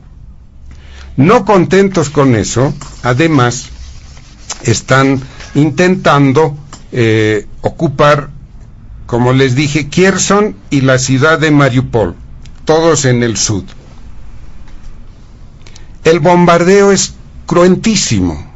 No contentos con eso, además, están intentando ocupar, como les dije, Kherson y la ciudad de Mariupol, todos en el sur. El bombardeo es cruentísimo.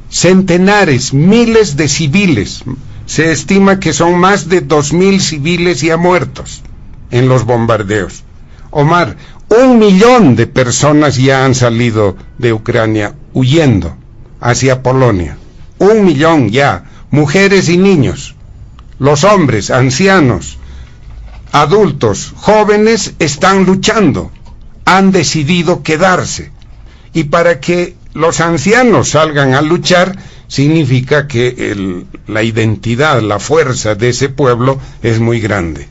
Centenares, miles de civiles. Se estima que son más de 2.000 civiles ya muertos en los bombardeos. Omar, 1 millón de personas ya han salido de Ucrania huyendo hacia Polonia. 1 millón ya, mujeres y niños. Los hombres, ancianos, adultos, jóvenes están luchando. Han decidido quedarse. Y para que los ancianos salgan a luchar, significa que la identidad, la fuerza de ese pueblo es muy grande.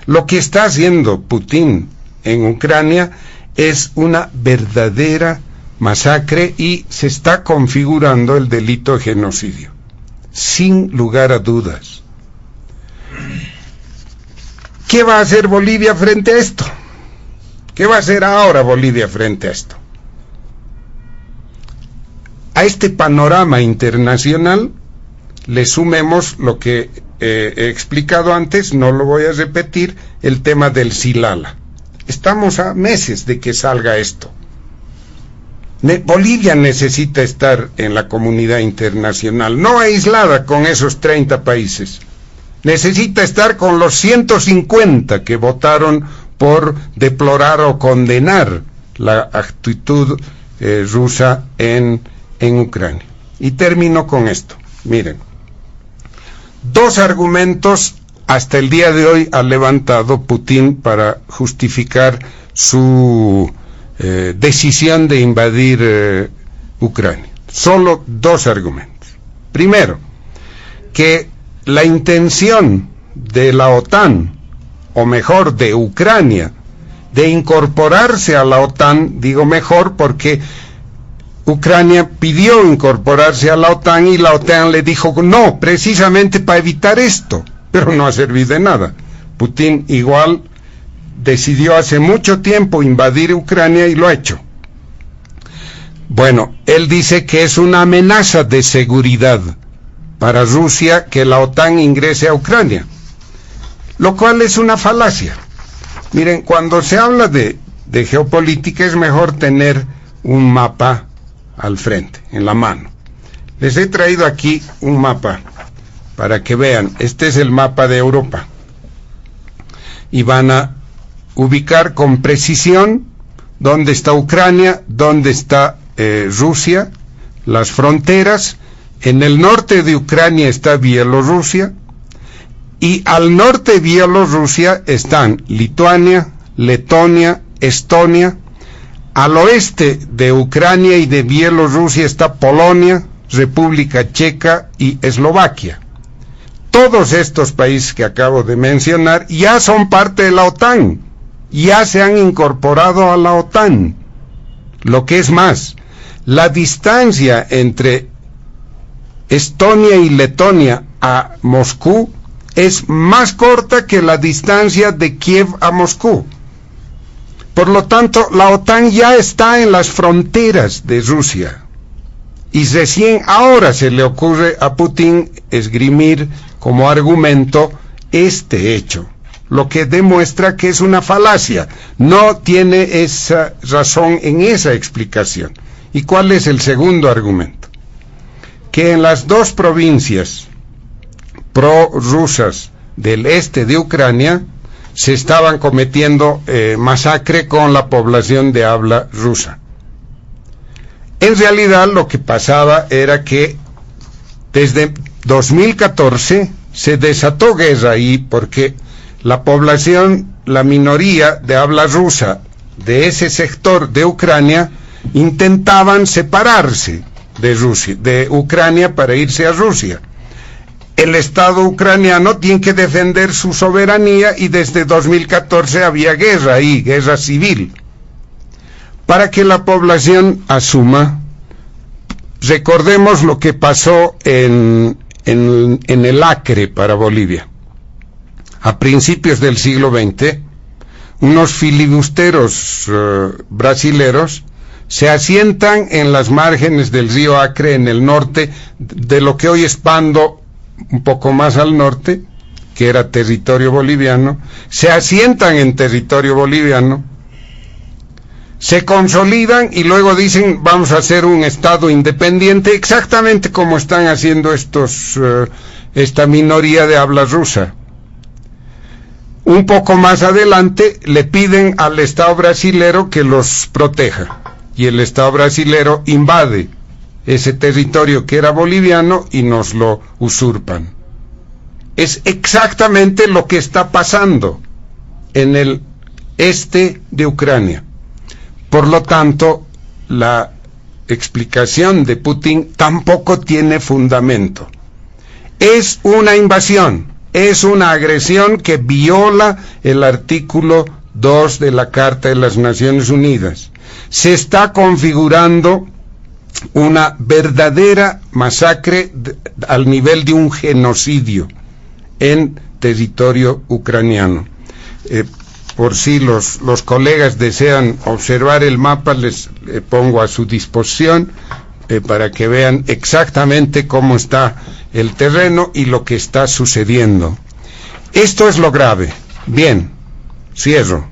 Lo que está haciendo Putin en Ucrania es una verdadera masacre y se está configurando el delito de genocidio, sin lugar a dudas. ¿Qué va a hacer Bolivia frente a esto? ¿Qué va a hacer ahora Bolivia frente a esto? A este panorama internacional le sumemos lo que he explicado antes, no lo voy a repetir, el tema del Xilala. Estamos a meses de que salga esto. Bolivia necesita estar en la comunidad internacional, no aislada con esos 30 países. Necesita estar con los 150 que votaron por deplorar o condenar la actitud rusa en Ucrania. Y termino con esto. Miren, 2 argumentos hasta el día de hoy ha levantado Putin para justificar su decisión de invadir Ucrania. Solo 2 argumentos. Primero, que la intención de la OTAN, o mejor de Ucrania, de incorporarse a la OTAN, digo mejor porque Ucrania pidió incorporarse a la OTAN y la OTAN le dijo no, precisamente para evitar esto, pero no ha servido de nada. Putin igual decidió hace mucho tiempo invadir Ucrania y lo ha hecho. Bueno, él dice que es una amenaza de seguridad para Rusia que la OTAN ingrese a Ucrania. lo cual es una falacia. Miren, cuando se habla de geopolítica es mejor tener un mapa al frente, en la mano. Les he traído aquí un mapa para que vean. Este es el mapa de Europa. Y van a ubicar con precisión dónde está Ucrania, dónde está Rusia, las fronteras. En el norte de Ucrania está Bielorrusia, y al norte de Bielorrusia están Lituania, Letonia, Estonia. Al oeste de Ucrania y de Bielorrusia está Polonia, República Checa y Eslovaquia. Todos estos países que acabo de mencionar ya son parte de la OTAN, ya se han incorporado a la OTAN. Lo que es más, la distancia entre Estonia y Letonia a Moscú es más corta que la distancia de Kiev a Moscú. Por lo tanto, la OTAN ya está en las fronteras de Rusia. Y recién ahora se le ocurre a Putin esgrimir como argumento este hecho, lo que demuestra que es una falacia. No tiene esa razón en esa explicación. ¿Y cuál es el segundo argumento? Que en las dos provincias prorrusas del este de Ucrania se estaban cometiendo masacre con la población de habla rusa. En realidad lo que pasaba era que desde 2014 se desató guerra ahí porque la población, la minoría de habla rusa de ese sector de Ucrania intentaban separarse de Rusia, de Ucrania, para irse a Rusia. El Estado ucraniano tiene que defender su soberanía y desde 2014 había guerra ahí, guerra civil. Para que la población asuma, recordemos lo que pasó en el Acre para Bolivia. A principios del siglo XX, unos filibusteros brasileros se asientan en las márgenes del río Acre, en el norte de lo que hoy es Pando, un poco más al norte, que era territorio boliviano. Se asientan en territorio boliviano, se consolidan y luego dicen vamos a hacer un estado independiente, exactamente como están haciendo esta minoría de habla rusa. Un poco más adelante le piden al Estado brasilero que los proteja, y el Estado brasilero invade ese territorio que era boliviano y nos lo usurpan. Es exactamente lo que está pasando en el este de Ucrania. Por lo tanto, la explicación de Putin tampoco tiene fundamento. Es una invasión, es una agresión que viola el artículo 2 de la Carta de las Naciones Unidas. Se está configurando una verdadera masacre al nivel de un genocidio en territorio ucraniano. Por si los colegas desean observar el mapa, les pongo a su disposición para que vean exactamente cómo está el terreno y lo que está sucediendo. Esto es lo grave. Bien, cierro.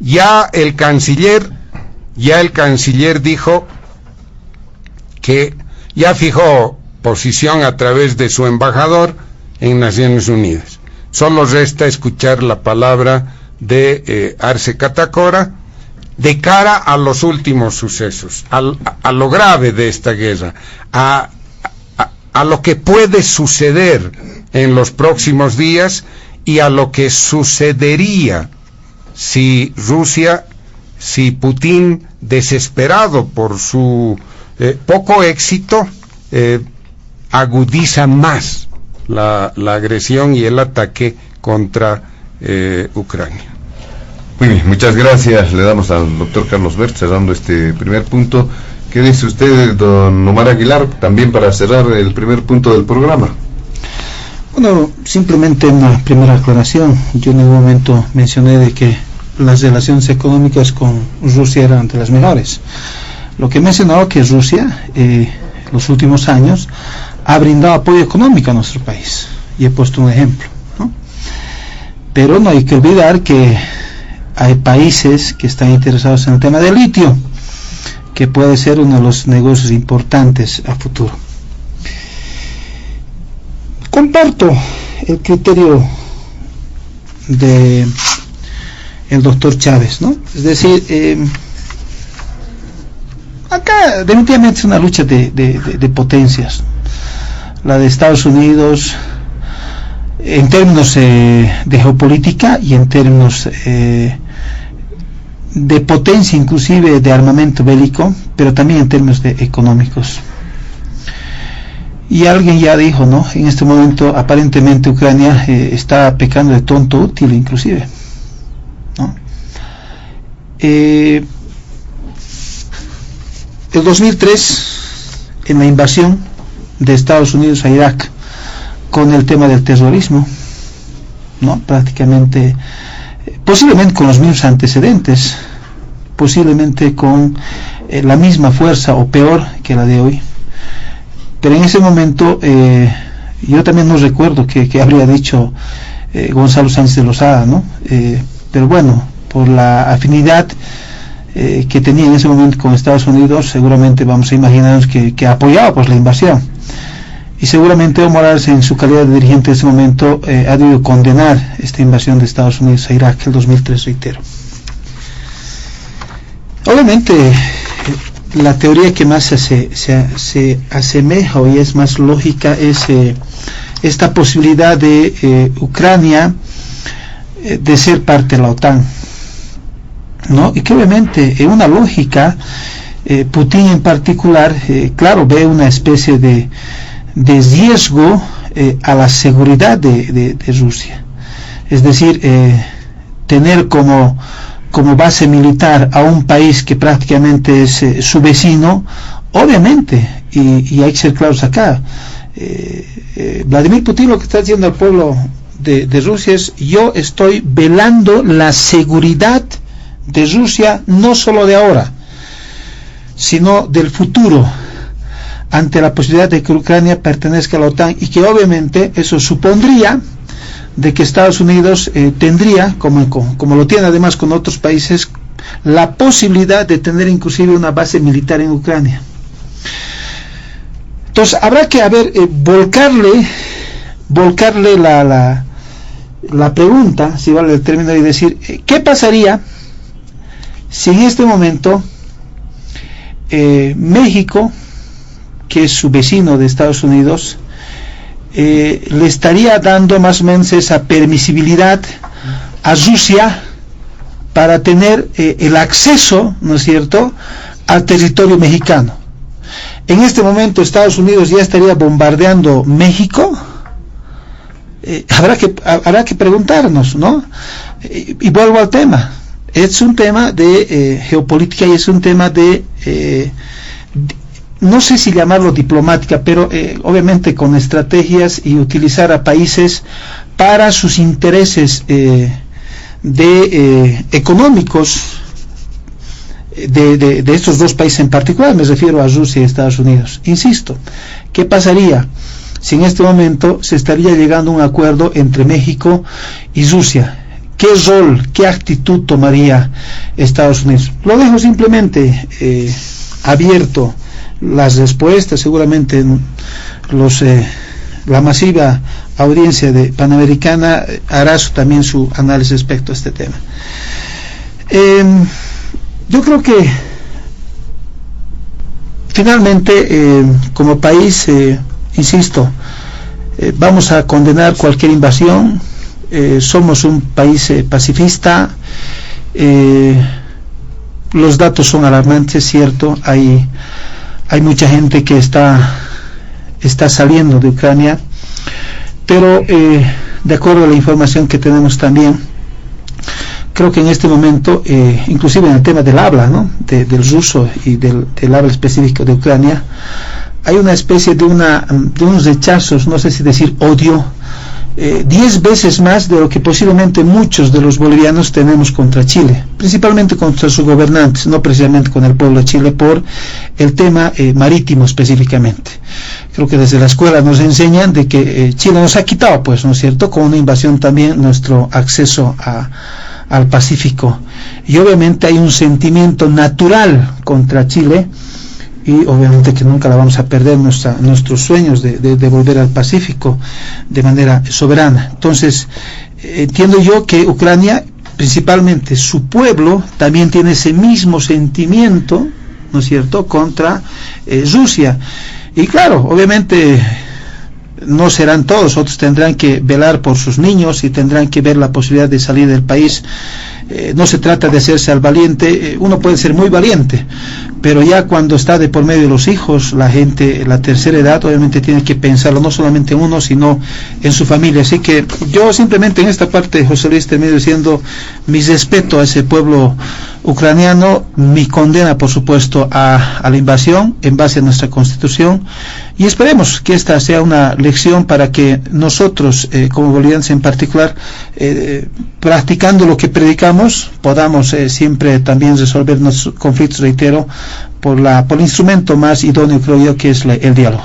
Ya el canciller dijo que ya fijó posición a través de su embajador en Naciones Unidas. Solo resta escuchar la palabra de Arce Catacora de cara a los últimos sucesos, a lo grave de esta guerra, a lo que puede suceder en los próximos días y a lo que sucedería si Putin, desesperado por su poco éxito, agudiza más la agresión y el ataque contra Ucrania. Muy bien, muchas gracias. Le damos al doctor Carlos Wert cerrando este primer punto. ¿Qué dice usted, don Omar Aguilar, también para cerrar el primer punto del programa? Bueno, simplemente una primera aclaración. Yo en ningún momento mencioné de que las relaciones económicas con Rusia eran de las mejores. Lo que he mencionado es que Rusia, los últimos años, ha brindado apoyo económico a nuestro país. Y he puesto un ejemplo, ¿no? pero no hay que olvidar que hay países que están interesados en el tema del litio, que puede ser uno de los negocios importantes a futuro. Comparto el criterio de el doctor Chávez, ¿no? Es decir, acá definitivamente es una lucha de potencias, la de Estados Unidos en términos de geopolítica y en términos de potencia, inclusive de armamento bélico, pero también en términos económicos. Y alguien ya dijo, ¿no? En este momento aparentemente Ucrania está pecando de tonto útil, inclusive, ¿no? El 2003, en la invasión de Estados Unidos a Irak, con el tema del terrorismo, ¿no? Prácticamente, posiblemente con los mismos antecedentes, posiblemente con la misma fuerza o peor que la de hoy. Pero en ese momento yo también no recuerdo que habría dicho Gonzalo Sánchez de Lozada, ¿no? Pero bueno, por la afinidad que tenía en ese momento con Estados Unidos, seguramente vamos a imaginarnos que apoyaba pues la invasión. Y seguramente Evo Morales, en su calidad de dirigente en ese momento, ha debido condenar esta invasión de Estados Unidos a Irak, el 2003, reitero. Obviamente, la teoría que más se asemeja y es más lógica es esta posibilidad de Ucrania de ser parte de la OTAN, ¿no? Y que obviamente en una lógica Putin en particular, claro, ve una especie de riesgo a la seguridad de Rusia, es decir, tener como base militar a un país que prácticamente es su vecino, obviamente, y hay que ser claros acá, Vladimir Putin lo que está diciendo al pueblo de Rusia es: yo estoy velando la seguridad de Rusia, no solo de ahora, sino del futuro, ante la posibilidad de que Ucrania pertenezca a la OTAN, y que obviamente eso supondría de que Estados Unidos tendría, como lo tiene además con otros países, la posibilidad de tener inclusive una base militar en Ucrania. Entonces habrá que volcarle la pregunta, si vale el término, y decir, ¿qué pasaría si en este momento México, que es su vecino de Estados Unidos, le estaría dando más o menos esa permisibilidad a Rusia para tener el acceso, ¿no es cierto?, al territorio mexicano? En este momento Estados Unidos ya estaría bombardeando México. Habrá que preguntarnos, ¿no? Y vuelvo al tema. Es un tema de geopolítica, y es un tema de no sé si llamarlo diplomática, pero obviamente con estrategias y utilizar a países para sus intereses económicos de estos dos países en particular. Me refiero a Rusia y Estados Unidos. Insisto, ¿qué pasaría si en este momento se estaría llegando a un acuerdo entre México y Rusia? ¿Qué rol, qué actitud tomaría Estados Unidos? Lo dejo simplemente abierto. Las respuestas, seguramente la masiva audiencia de Panamericana hará también su análisis respecto a este tema. Yo creo que finalmente como país, insisto, vamos a condenar cualquier invasión. Somos un país pacifista. Los datos son alarmantes, cierto. Hay mucha gente que está saliendo de Ucrania, pero de acuerdo a la información que tenemos también, creo que en este momento, inclusive en el tema del habla, ¿no?, del ruso y del habla específico de Ucrania, hay una especie de unos rechazos, no sé si decir odio, 10 veces más de lo que posiblemente muchos de los bolivianos tenemos contra Chile, principalmente contra sus gobernantes, no precisamente con el pueblo de Chile, por el tema marítimo específicamente. Creo que desde la escuela nos enseñan de que Chile nos ha quitado, pues, ¿no es cierto?, con una invasión también, nuestro acceso al Pacífico, y obviamente hay un sentimiento natural contra Chile, y obviamente que nunca la vamos a perder, nuestros sueños de volver al Pacífico de manera soberana. Entonces, entiendo yo que Ucrania, principalmente su pueblo, también tiene ese mismo sentimiento, ¿no es cierto?, contra Rusia. Y claro, obviamente no serán todos, otros tendrán que velar por sus niños y tendrán que ver la posibilidad de salir del país. No se trata de hacerse al valiente, uno puede ser muy valiente, pero ya cuando está de por medio de los hijos, la gente, la tercera edad, obviamente tiene que pensarlo no solamente en uno, sino en su familia. Así que yo simplemente en esta parte, José Luis, termino diciendo mi respeto a ese pueblo ucraniano, mi condena, por supuesto, a la invasión en base a nuestra Constitución, y esperemos que esta sea una lección para que nosotros, como bolivianos en particular, practicando lo que predicamos, podamos siempre también resolver nuestros conflictos, reitero, por el instrumento más idóneo, creo yo, que es el diálogo.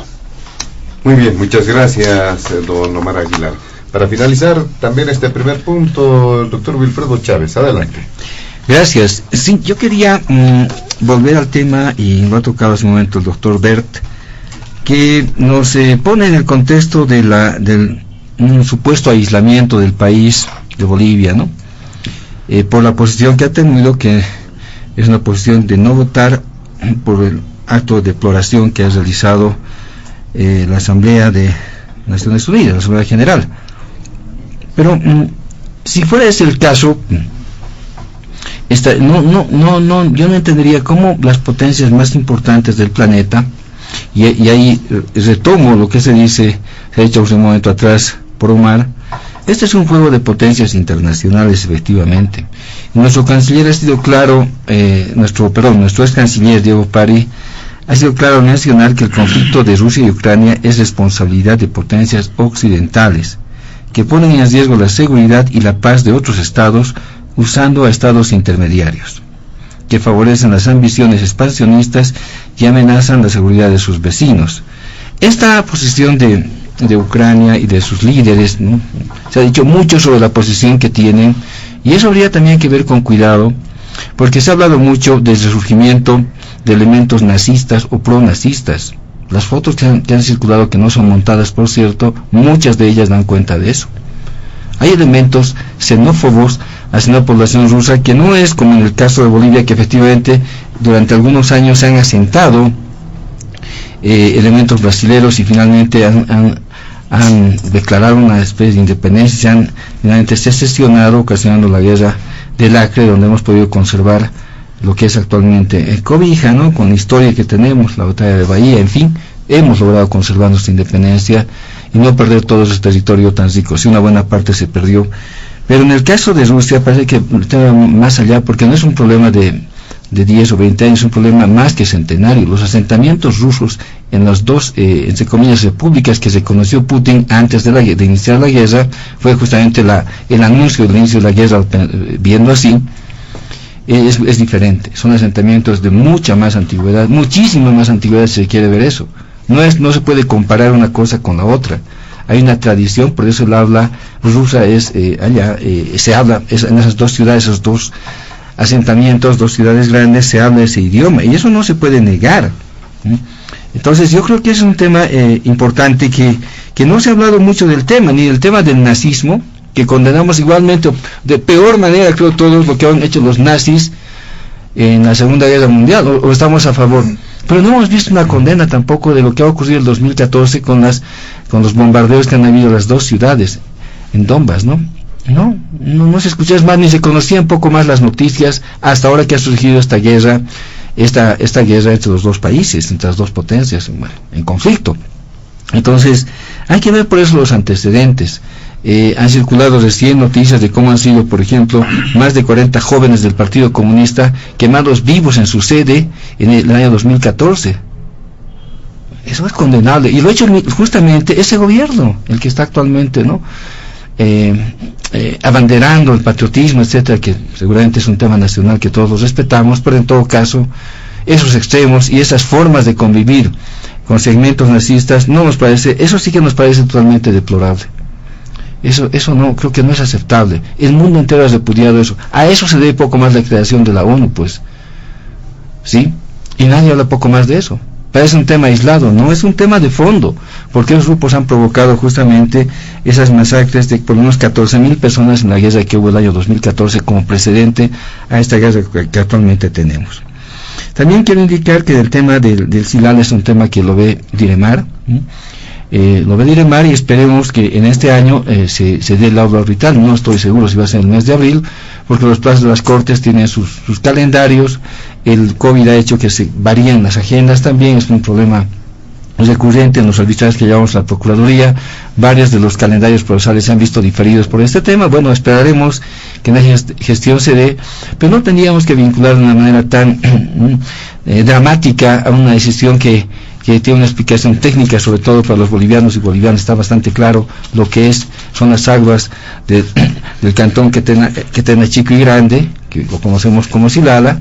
Muy bien, muchas gracias, don Omar Aguilar. Para finalizar también este primer punto, el doctor Wilfredo Chávez, adelante. Gracias. Sí, yo quería volver al tema, y lo ha tocado hace un momento el doctor Bert, que nos pone en el contexto del supuesto aislamiento del país, de Bolivia, ¿no? Por la posición que ha tenido, que es una posición de no votar por el acto de deploración que ha realizado la Asamblea de Naciones Unidas, la Asamblea General. Pero si fuera ese el caso, yo no entendería cómo las potencias más importantes del planeta, y ahí retomo lo que se ha dicho hace un momento atrás por Omar, este es un juego de potencias internacionales, efectivamente. Nuestro canciller ha sido claro, nuestro ex canciller Diego Pari ha sido claro en mencionar que el conflicto de Rusia y Ucrania es responsabilidad de potencias occidentales, que ponen en riesgo la seguridad y la paz de otros estados usando a estados intermediarios, que favorecen las ambiciones expansionistas y amenazan la seguridad de sus vecinos. Esta posición de Ucrania y de sus líderes, ¿no? Se ha dicho mucho sobre la posición que tienen, y eso habría también que ver con cuidado, porque se ha hablado mucho del resurgimiento de elementos nazistas o pronazistas. Las fotos que han circulado, que no son montadas, por cierto, muchas de ellas dan cuenta de eso. Hay elementos xenófobos hacia la población rusa, que no es como en el caso de Bolivia, que efectivamente durante algunos años se han asentado elementos brasileños y finalmente han declarado una especie de independencia, finalmente secesionado, ocasionando la guerra del Acre, donde hemos podido conservar lo que es actualmente Cobija, ¿no? Con la historia que tenemos, la batalla de Bahía, en fin, hemos logrado conservar nuestra independencia y no perder todo ese territorio tan rico. Si una buena parte se perdió, pero en el caso de Rusia parece que el tema más allá, porque no es un problema de 10 o 20 años, es un problema más que centenario. Los asentamientos rusos en las dos, entre comillas, repúblicas que reconoció Putin antes de iniciar la guerra, fue justamente el anuncio del inicio de la guerra, viendo así, es diferente. Son asentamientos de mucha más antigüedad, muchísima más antigüedad, si se quiere ver eso. No se puede comparar una cosa con la otra. Hay una tradición, por eso el habla rusa es se habla en esas dos ciudades, esos dos asentamientos, dos ciudades grandes, se habla ese idioma, y eso no se puede negar. Entonces yo creo que es un tema importante, que no se ha hablado mucho del tema, ni del tema del nazismo, que condenamos igualmente, de peor manera, creo, todos lo que han hecho los nazis en la Segunda Guerra Mundial, o estamos a favor. Pero no hemos visto una condena tampoco de lo que ha ocurrido en el 2014 con los bombardeos que han habido en las dos ciudades, en Donbass, ¿no? No se escucha, más, ni se conocían poco más las noticias hasta ahora que ha surgido esta guerra entre los dos países, entre las dos potencias en conflicto. Entonces hay que ver por eso los antecedentes. Han circulado recién noticias de cómo han sido, por ejemplo, más de 40 jóvenes del Partido Comunista quemados vivos en su sede en el año 2014. Eso es condenable, y lo ha hecho justamente ese gobierno, el que está actualmente, ¿no? Abanderando el patriotismo, etcétera, que seguramente es un tema nacional que todos los respetamos, pero en todo caso, esos extremos y esas formas de convivir con segmentos nazistas no nos parece, eso sí que nos parece totalmente deplorable. Eso no, creo que no es aceptable. El mundo entero ha repudiado eso. A eso se debe poco más la creación de la ONU, pues. ¿Sí? Y nadie habla poco más de eso. Parece un tema aislado, no es un tema de fondo, porque los grupos han provocado justamente esas masacres de por lo menos 14.000 personas en la guerra que hubo el año 2014 como precedente a esta guerra que actualmente tenemos. También quiero indicar que el tema del Silal es un tema que lo ve Diremar, y esperemos que en este año se dé el laudo arbitral. No estoy seguro si va a ser el mes de abril, porque los plazos de las cortes tienen sus calendarios. El COVID ha hecho que se varíen las agendas también, es un problema recurrente en los arbitrajes que llevamos a la Procuraduría. Varios de los calendarios procesales se han visto diferidos por este tema. Bueno, esperaremos que en la gestión se dé, pero no tendríamos que vincular de una manera tan dramática a una decisión que tiene una explicación técnica, sobre todo para los bolivianos y bolivianas. Está bastante claro lo que son las aguas del cantón Quetena Chico y Grande, que lo conocemos como Silala,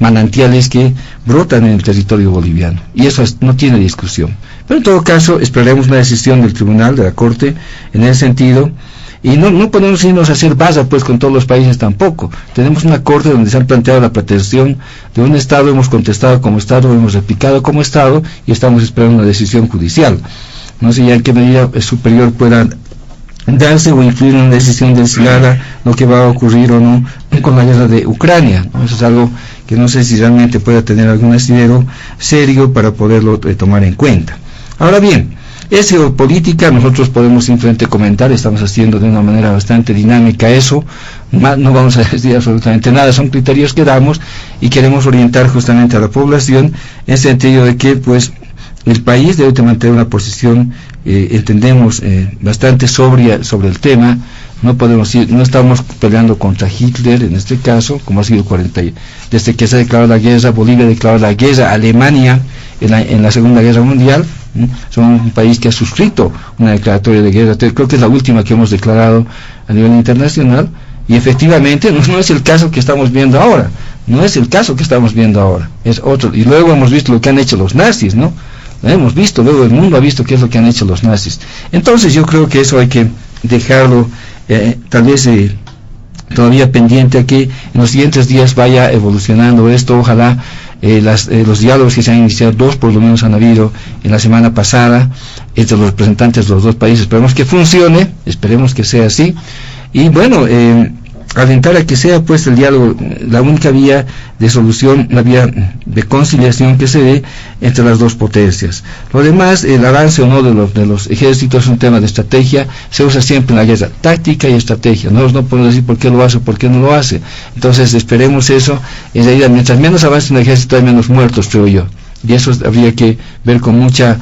manantiales que brotan en el territorio boliviano, y eso no tiene discusión. Pero en todo caso esperaremos una decisión del tribunal, de la Corte, en ese sentido, y no podemos irnos a hacer baza pues con todos los países tampoco. Tenemos una Corte donde se han planteado la pretensión de un Estado, hemos contestado como Estado, hemos replicado como Estado, y estamos esperando una decisión judicial. No sé ya en qué medida superior pueda darse o influir en una decisión del Silala lo que va a ocurrir o no con la guerra de Ucrania, ¿no? Eso es algo que no sé si realmente pueda tener algún asidero serio para poderlo tomar en cuenta. Ahora bien, es geopolítica, nosotros podemos simplemente comentar, estamos haciendo de una manera bastante dinámica eso, no vamos a decir absolutamente nada, son criterios que damos y queremos orientar justamente a la población en el sentido de que pues el país debe mantener una posición, entendemos, bastante sobria sobre el tema. No podemos ir, no estamos peleando contra Hitler en este caso, como ha sido desde que se declaró la guerra. Bolivia declaró la guerra a Alemania en la Segunda Guerra Mundial. Son un país que ha suscrito una declaratoria de guerra, creo que es la última que hemos declarado a nivel internacional, y efectivamente no es el caso que estamos viendo ahora, es otro. Y luego hemos visto lo que han hecho los nazis, ¿no? Luego el mundo ha visto qué es lo que han hecho los nazis. Entonces yo creo que eso hay que dejarlo tal vez todavía pendiente a que en los siguientes días vaya evolucionando esto. Ojalá los diálogos que se han iniciado, 2 por lo menos han habido en la semana pasada entre los representantes de los dos países, esperemos que funcione, esperemos que sea así, y bueno, alentar a que sea pues el diálogo la única vía de solución, la vía de conciliación que se dé entre las dos potencias. Lo demás, el avance o no de los ejércitos es un tema de estrategia, se usa siempre en la guerra, táctica y estrategia. No podemos decir por qué lo hace o por qué no lo hace. Entonces esperemos eso, en realidad mientras menos avance un ejército hay menos muertos, creo yo, y eso habría que ver con mucha,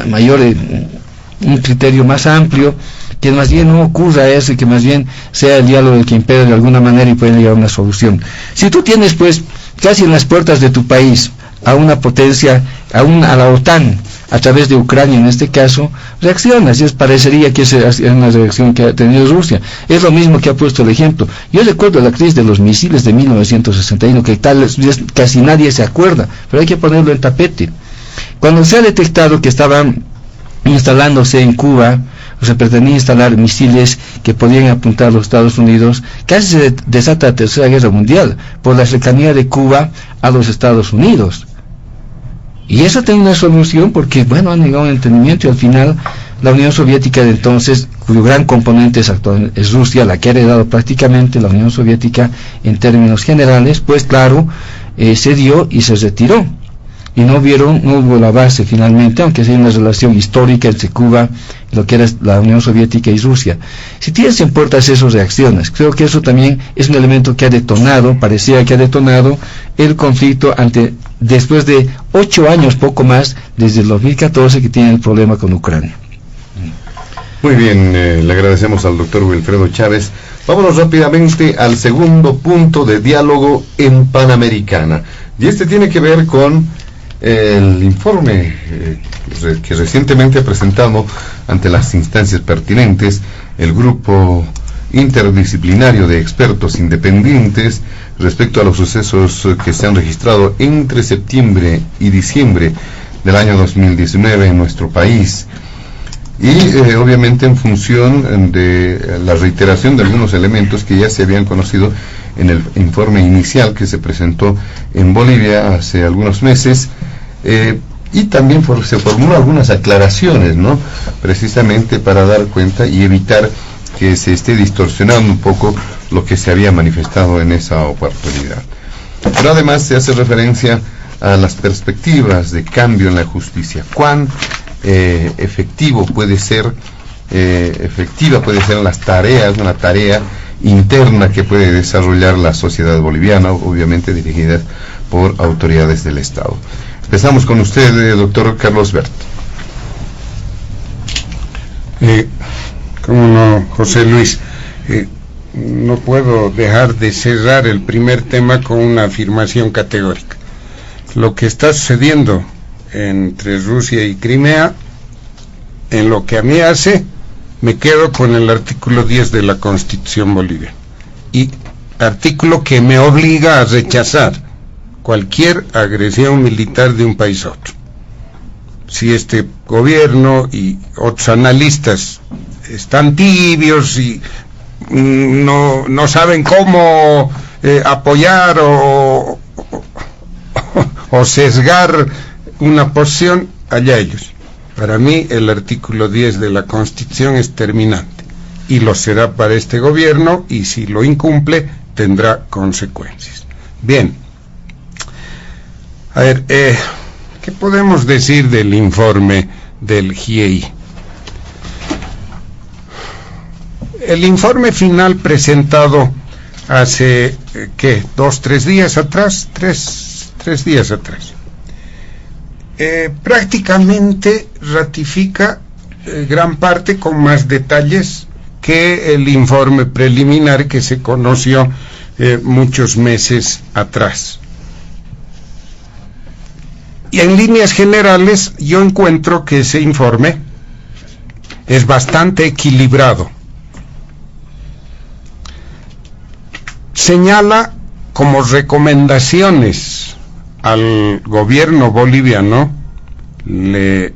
mayor, un criterio más amplio, que más bien no ocurra eso y que más bien sea el diálogo el que impere de alguna manera y pueda llegar a una solución. Si tú tienes pues casi en las puertas de tu país a una potencia, a la OTAN, a través de Ucrania en este caso, reaccionas, y parecería que es una reacción que ha tenido Rusia. Es lo mismo que ha puesto el ejemplo. Yo recuerdo la crisis de los misiles de 1961, que casi nadie se acuerda, pero hay que ponerlo en tapete. Cuando se ha detectado que estaban instalándose en Cuba, se pretendía instalar misiles que podían apuntar a los Estados Unidos, casi se desata la Tercera Guerra Mundial por la cercanía de Cuba a los Estados Unidos. Y eso tiene una solución porque, han llegado a un entendimiento, y al final la Unión Soviética de entonces, cuyo gran componente es Rusia, la que ha heredado prácticamente la Unión Soviética en términos generales, pues claro, se dio y se retiró. Y no hubo la base finalmente, aunque hay una relación histórica entre Cuba y lo que era la Unión Soviética y Rusia. Si tienes en puerta esas reacciones, creo que eso también es un elemento que parecía que ha detonado el conflicto después de 8 años, poco más, desde el 2014 que tiene el problema con Ucrania. Muy bien, le agradecemos al doctor Wilfredo Chávez. Vámonos rápidamente al segundo punto de diálogo en Panamericana. Y este tiene que ver con el informe que recientemente ha presentado ante las instancias pertinentes el grupo interdisciplinario de expertos independientes respecto a los sucesos que se han registrado entre septiembre y diciembre del año 2019 en nuestro país, y obviamente en función de la reiteración de algunos elementos que ya se habían conocido en el informe inicial que se presentó en Bolivia hace algunos meses, y también se formuló algunas aclaraciones, ¿no?, precisamente para dar cuenta y evitar que se esté distorsionando un poco lo que se había manifestado en esa oportunidad. Pero además se hace referencia a las perspectivas de cambio en la justicia. ¿Cuán efectiva puede ser las tareas, una tarea interna que puede desarrollar la sociedad boliviana, obviamente dirigidas por autoridades del Estado? Empezamos con usted, doctor Carlos Bert. ¿Cómo no, José Luis? No puedo dejar de cerrar el primer tema con una afirmación categórica. Lo que está sucediendo entre Rusia y Crimea, en lo que a mí hace, me quedo con el artículo 10 de la Constitución boliviana, y artículo que me obliga a rechazar cualquier agresión militar de un país a otro. Si este gobierno y otros analistas están tibios y no saben cómo apoyar o sesgar una posición, allá ellos. Para mí el artículo 10 de la Constitución es terminante, y lo será para este gobierno, y si lo incumple tendrá consecuencias. Bien, a ver, ¿qué podemos decir del informe del GIEI? El informe final presentado hace, tres días atrás, prácticamente ratifica gran parte con más detalles que el informe preliminar que se conoció muchos meses atrás. Y en líneas generales yo encuentro que ese informe es bastante equilibrado. Señala como recomendaciones al gobierno boliviano, le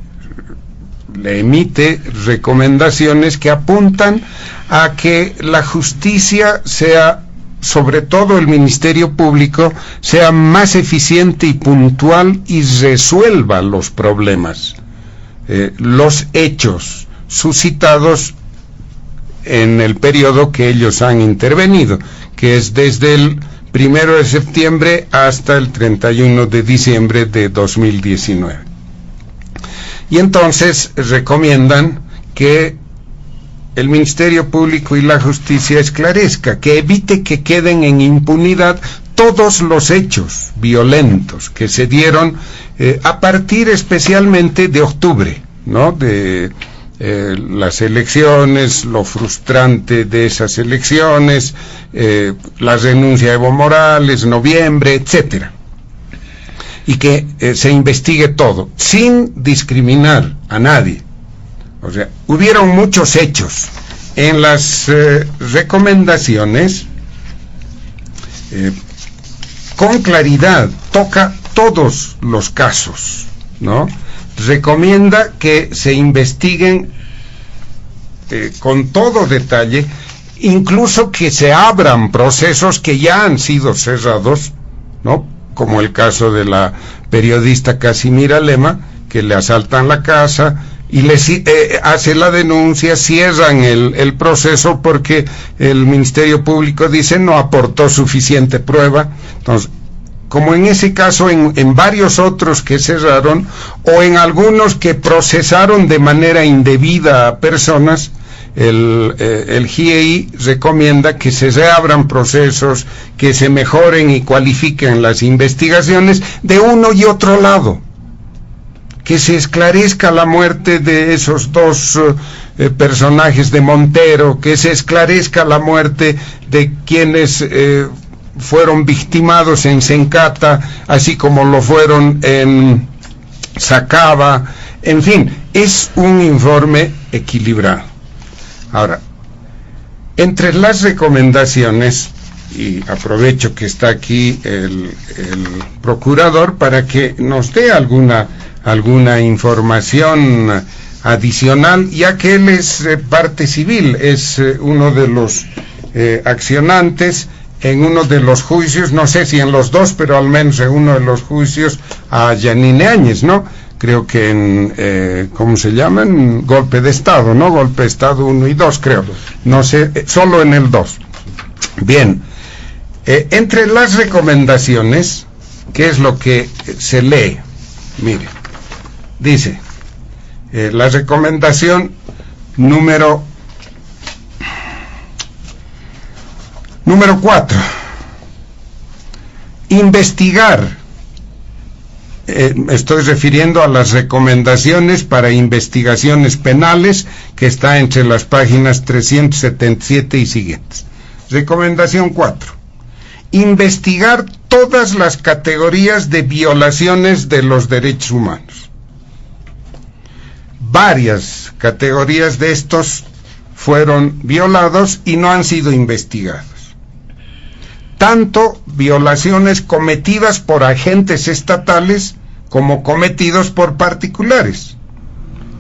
emite recomendaciones que apuntan a que la justicia sea, sobre todo el Ministerio Público, sea más eficiente y puntual y resuelva los problemas, los hechos suscitados en el periodo que ellos han intervenido, que es desde el 1 de septiembre hasta el 31 de diciembre de 2019. Y entonces recomiendan que el Ministerio Público y la Justicia esclarezca, que evite que queden en impunidad todos los hechos violentos que se dieron a partir especialmente de octubre, ¿no?, de las elecciones, lo frustrante de esas elecciones, la renuncia de Evo Morales, noviembre, etcétera, y que se investigue todo, sin discriminar a nadie. O sea, hubieron muchos hechos. En las recomendaciones, con claridad, toca todos los casos, ¿no? Recomienda que se investiguen con todo detalle, incluso que se abran procesos que ya han sido cerrados, ¿no?, como el caso de la periodista Casimira Lema, que le asaltan la casa y hace la denuncia, cierran el proceso porque el Ministerio Público dice no aportó suficiente prueba. Entonces, como en ese caso, en varios otros que cerraron, o en algunos que procesaron de manera indebida a personas, el GIEI recomienda que se reabran procesos, que se mejoren y cualifiquen las investigaciones de uno y otro lado, que se esclarezca la muerte de esos dos personajes de Montero, que se esclarezca la muerte de quienes fueron victimados en Sencata, así como lo fueron en sacaba, en fin, es un informe equilibrado. Ahora, entre las recomendaciones, y aprovecho que está aquí el procurador para que nos dé alguna información adicional, ya que él es parte civil, es uno de los accionantes en uno de los juicios, no sé si en los dos, pero al menos en uno de los juicios a Yanine Áñez, ¿no? Creo que en, ¿cómo se llaman? Golpe de Estado, ¿no? Golpe de Estado 1 y 2, creo. No sé, solo en el 2. Bien. Entre las recomendaciones, ¿qué es lo que se lee? Mire, dice, la recomendación número 4, investigar. Estoy refiriendo a las recomendaciones para investigaciones penales, que está entre las páginas 377 y siguientes. Recomendación 4. Investigar todas las categorías de violaciones de los derechos humanos. Varias categorías de estos fueron violados y no han sido investigados. Tanto violaciones cometidas por agentes estatales como cometidos por particulares.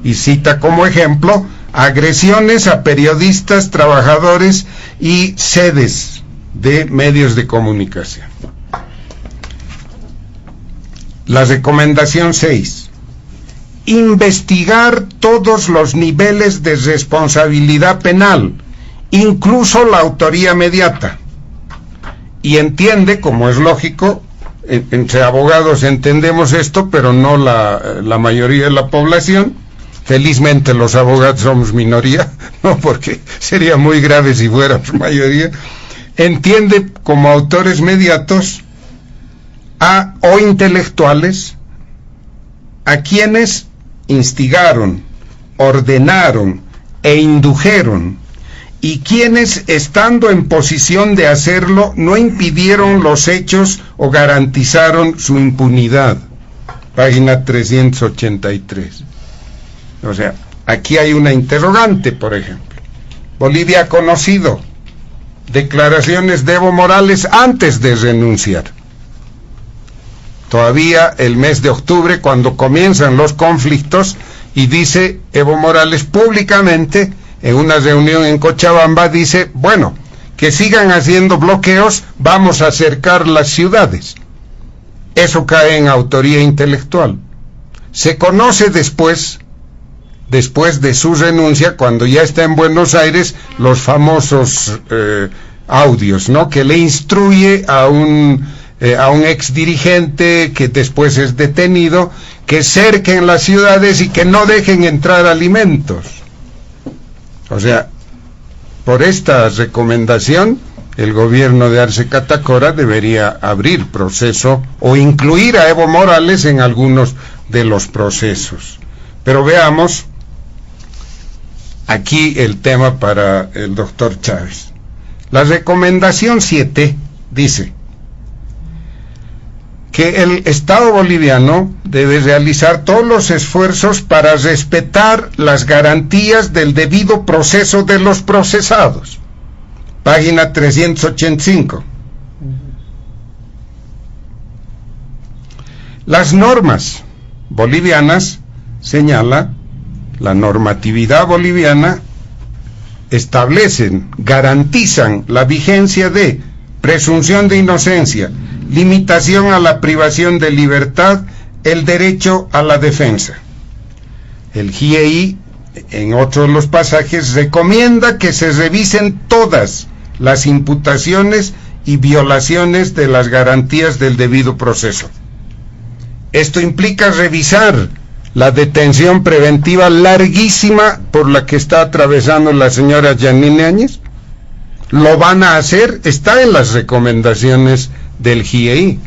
Y cita como ejemplo agresiones a periodistas, trabajadores y sedes de medios de comunicación. La recomendación 6. Investigar todos los niveles de responsabilidad penal, incluso la autoría mediata. Y entiende, como es lógico, entre abogados entendemos esto, pero no la mayoría de la población. Felizmente los abogados somos minoría, no, porque sería muy grave si fuéramos mayoría. Entiende como autores mediatos o intelectuales a quienes instigaron, ordenaron e indujeron, y quienes, estando en posición de hacerlo, no impidieron los hechos o garantizaron su impunidad. Página 383. O sea, aquí hay una interrogante, por ejemplo. Bolivia ha conocido declaraciones de Evo Morales antes de renunciar. Todavía el mes de octubre, cuando comienzan los conflictos, y dice Evo Morales públicamente, en una reunión en Cochabamba, dice, bueno, que sigan haciendo bloqueos, vamos a acercar las ciudades. Eso cae en autoría intelectual. Se conoce después de su renuncia, cuando ya está en Buenos Aires, los famosos audios, ¿no?, que le instruye a un ex dirigente que después es detenido, que cerquen las ciudades y que no dejen entrar alimentos. O sea, por esta recomendación, el gobierno de Arce Catacora debería abrir proceso o incluir a Evo Morales en algunos de los procesos. Pero veamos aquí el tema para el doctor Chávez. La recomendación 7 dice que el Estado boliviano debe realizar todos los esfuerzos para respetar las garantías del debido proceso de los procesados. Página 385. Las normas bolivianas, señala, la normatividad boliviana, establecen, garantizan la vigencia de presunción de inocencia, limitación a la privación de libertad, el derecho a la defensa. El GIEI, en otro de los pasajes, recomienda que se revisen todas las imputaciones y violaciones de las garantías del debido proceso. Esto implica revisar la detención preventiva larguísima por la que está atravesando la señora Yanine Áñez. Lo van a hacer, está en las recomendaciones del GIEI.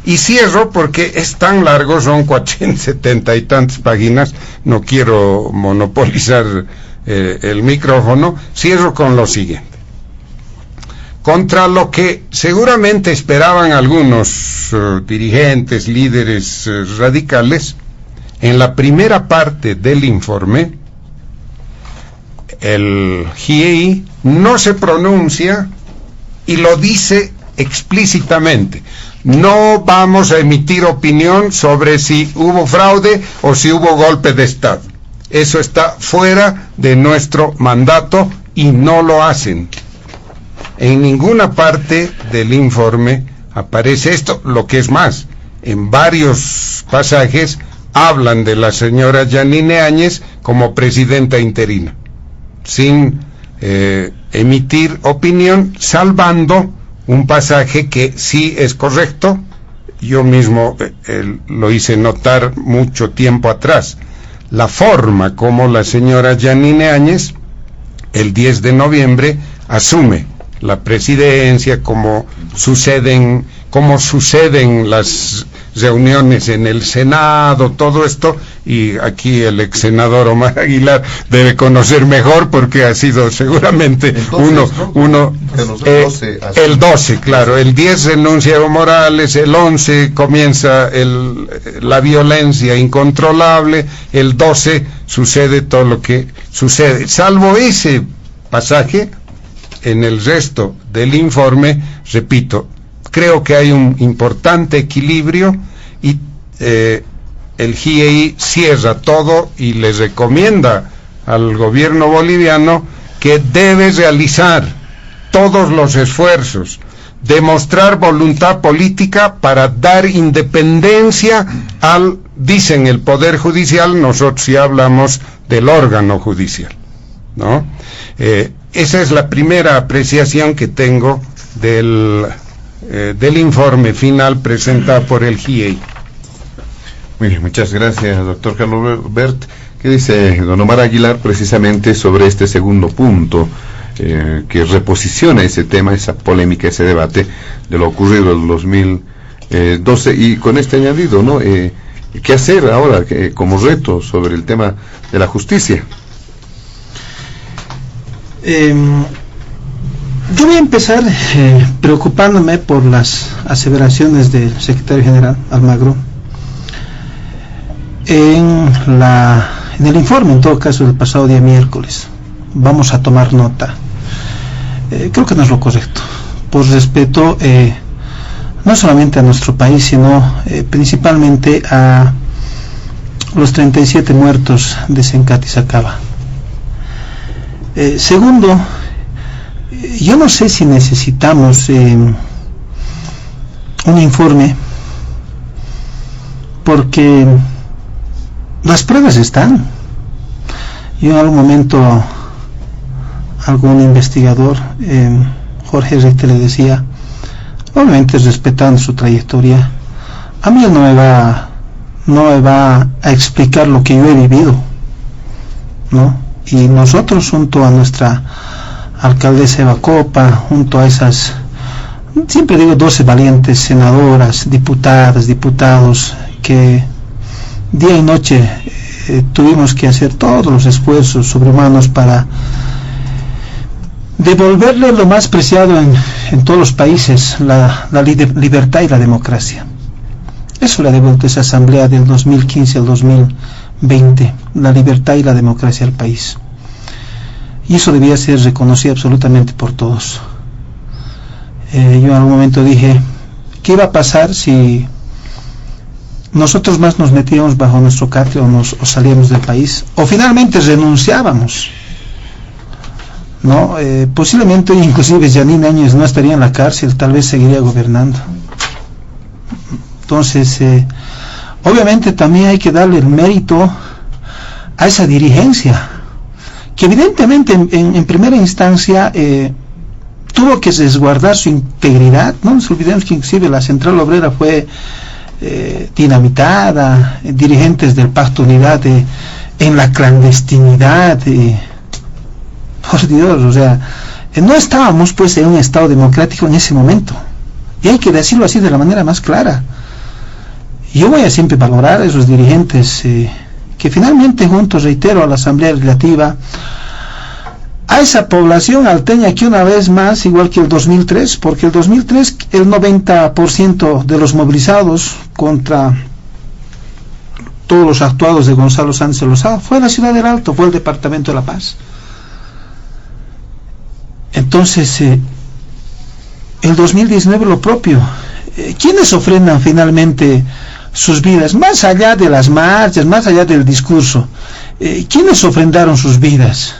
Y cierro porque es tan largo, son 470 y tantas páginas, no quiero monopolizar el micrófono. Cierro con lo siguiente. contra lo que seguramente esperaban algunos dirigentes, líderes radicales. En la primera parte del informe, el GIEI no se pronuncia y lo dice explícitamente: no vamos a emitir opinión sobre si hubo fraude o si hubo golpe de Estado. Eso está fuera de nuestro mandato y no lo hacen. En ninguna parte del informe aparece esto, lo que es más, en varios pasajes hablan de la señora Yanine Áñez como presidenta interina, sin emitir opinión, salvando un pasaje que sí es correcto. Yo mismo lo hice notar mucho tiempo atrás. La forma como la señora Yanine Áñez, el 10 de noviembre, asume la presidencia, como suceden las reuniones en el Senado, todo esto, y aquí el ex senador Omar Aguilar debe conocer mejor porque ha sido seguramente el 12, claro, el 10 renuncia Evo Morales, el 11 comienza la violencia incontrolable, el 12 sucede todo lo que sucede, salvo ese pasaje. En el resto del informe, repito, creo que hay un importante equilibrio y el GIEI cierra todo y les recomienda al gobierno boliviano que debe realizar todos los esfuerzos, demostrar voluntad política para dar independencia dicen el Poder Judicial, nosotros sí hablamos del órgano judicial, ¿no? Esa es la primera apreciación que tengo del informe final presentado por el GIEI. Muy bien, muchas gracias, doctor Carlos Bert. ¿Qué dice don Omar Aguilar precisamente sobre este segundo punto que reposiciona ese tema, esa polémica, ese debate de lo ocurrido en el 2012 y con este añadido, ¿no? ¿Qué hacer ahora como reto sobre el tema de la justicia? Yo voy a empezar preocupándome por las aseveraciones del secretario general Almagro en el informe, en todo caso, del pasado día miércoles. Vamos a tomar nota. Creo que no es lo correcto, por respeto no solamente a nuestro país, sino principalmente a los 37 muertos de Sencati y Sacaba. Segundo, yo no sé si necesitamos un informe, porque las pruebas están. Yo en algún momento, algún investigador, Jorge Richter, le decía, obviamente respetando su trayectoria, a mí no me va a explicar lo que yo he vivido, ¿no? Y nosotros, junto a nuestra alcaldesa Eva Copa, junto a esas, siempre digo, 12 valientes senadoras, diputadas, diputados, que día y noche tuvimos que hacer todos los esfuerzos sobrehumanos para devolverle lo más preciado en todos los países, la libertad y la democracia. Eso le ha devuelto esa asamblea del 2015 al 2020, la libertad y la democracia al país. Y eso debía ser reconocido absolutamente por todos. Yo en algún momento dije, ¿qué iba a pasar si nosotros más nos metíamos bajo nuestro catre o salíamos del país? O finalmente renunciábamos, ¿no? Posiblemente inclusive Yanine Áñez no estaría en la cárcel, tal vez seguiría gobernando. Entonces, obviamente también hay que darle el mérito a esa dirigencia, que evidentemente en primera instancia tuvo que resguardar su integridad. No nos olvidemos que inclusive la Central Obrera fue dinamitada, dirigentes del Pacto Unidad en la clandestinidad, por Dios, o sea, no estábamos pues en un Estado democrático en ese momento, y hay que decirlo así de la manera más clara. Yo voy a siempre valorar a esos dirigentes que finalmente juntos, reitero, a la Asamblea Legislativa a esa población alteña que una vez más, igual que el 2003, porque el 2003 el 90% de los movilizados contra todos los actuados de Gonzalo Sánchez Lozada fue la ciudad del Alto, fue el departamento de La Paz. Entonces, el 2019 lo propio. ¿Quiénes ofrendan finalmente sus vidas? Más allá de las marchas, más allá del discurso, ¿quiénes ofrendaron sus vidas?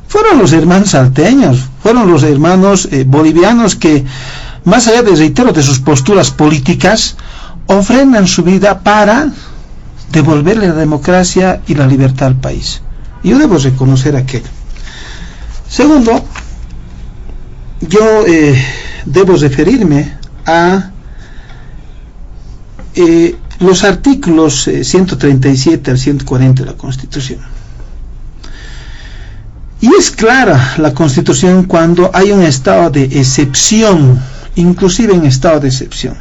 Fueron los hermanos salteños, fueron los hermanos bolivianos que, más allá de, reitero, de sus posturas políticas, ofrendan su vida para devolverle la democracia y la libertad al país. Yo debo reconocer aquello. Segundo, yo debo referirme a los artículos 137 al 140 de la Constitución. Y es clara la Constitución cuando hay un estado de excepción, inclusive en estado de excepción.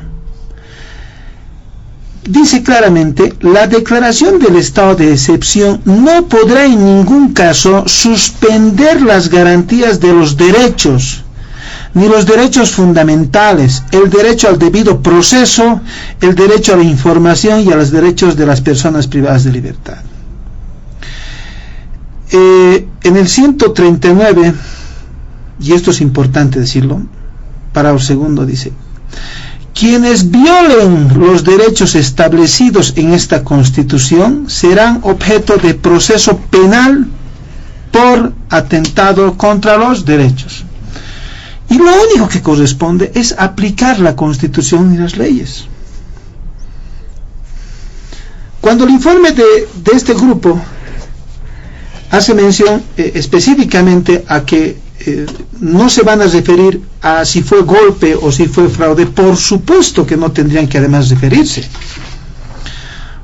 Dice claramente, la declaración del estado de excepción no podrá en ningún caso suspender las garantías de los derechos, ni los derechos fundamentales, el derecho al debido proceso, el derecho a la información y a los derechos de las personas privadas de libertad. En el 139, y esto es importante decirlo, párrafo segundo dice: quienes violen los derechos establecidos en esta Constitución serán objeto de proceso penal por atentado contra los derechos. Y lo único que corresponde es aplicar la Constitución y las leyes. Cuando el informe de este grupo hace mención específicamente a que no se van a referir a si fue golpe o si fue fraude, por supuesto que no tendrían que además referirse,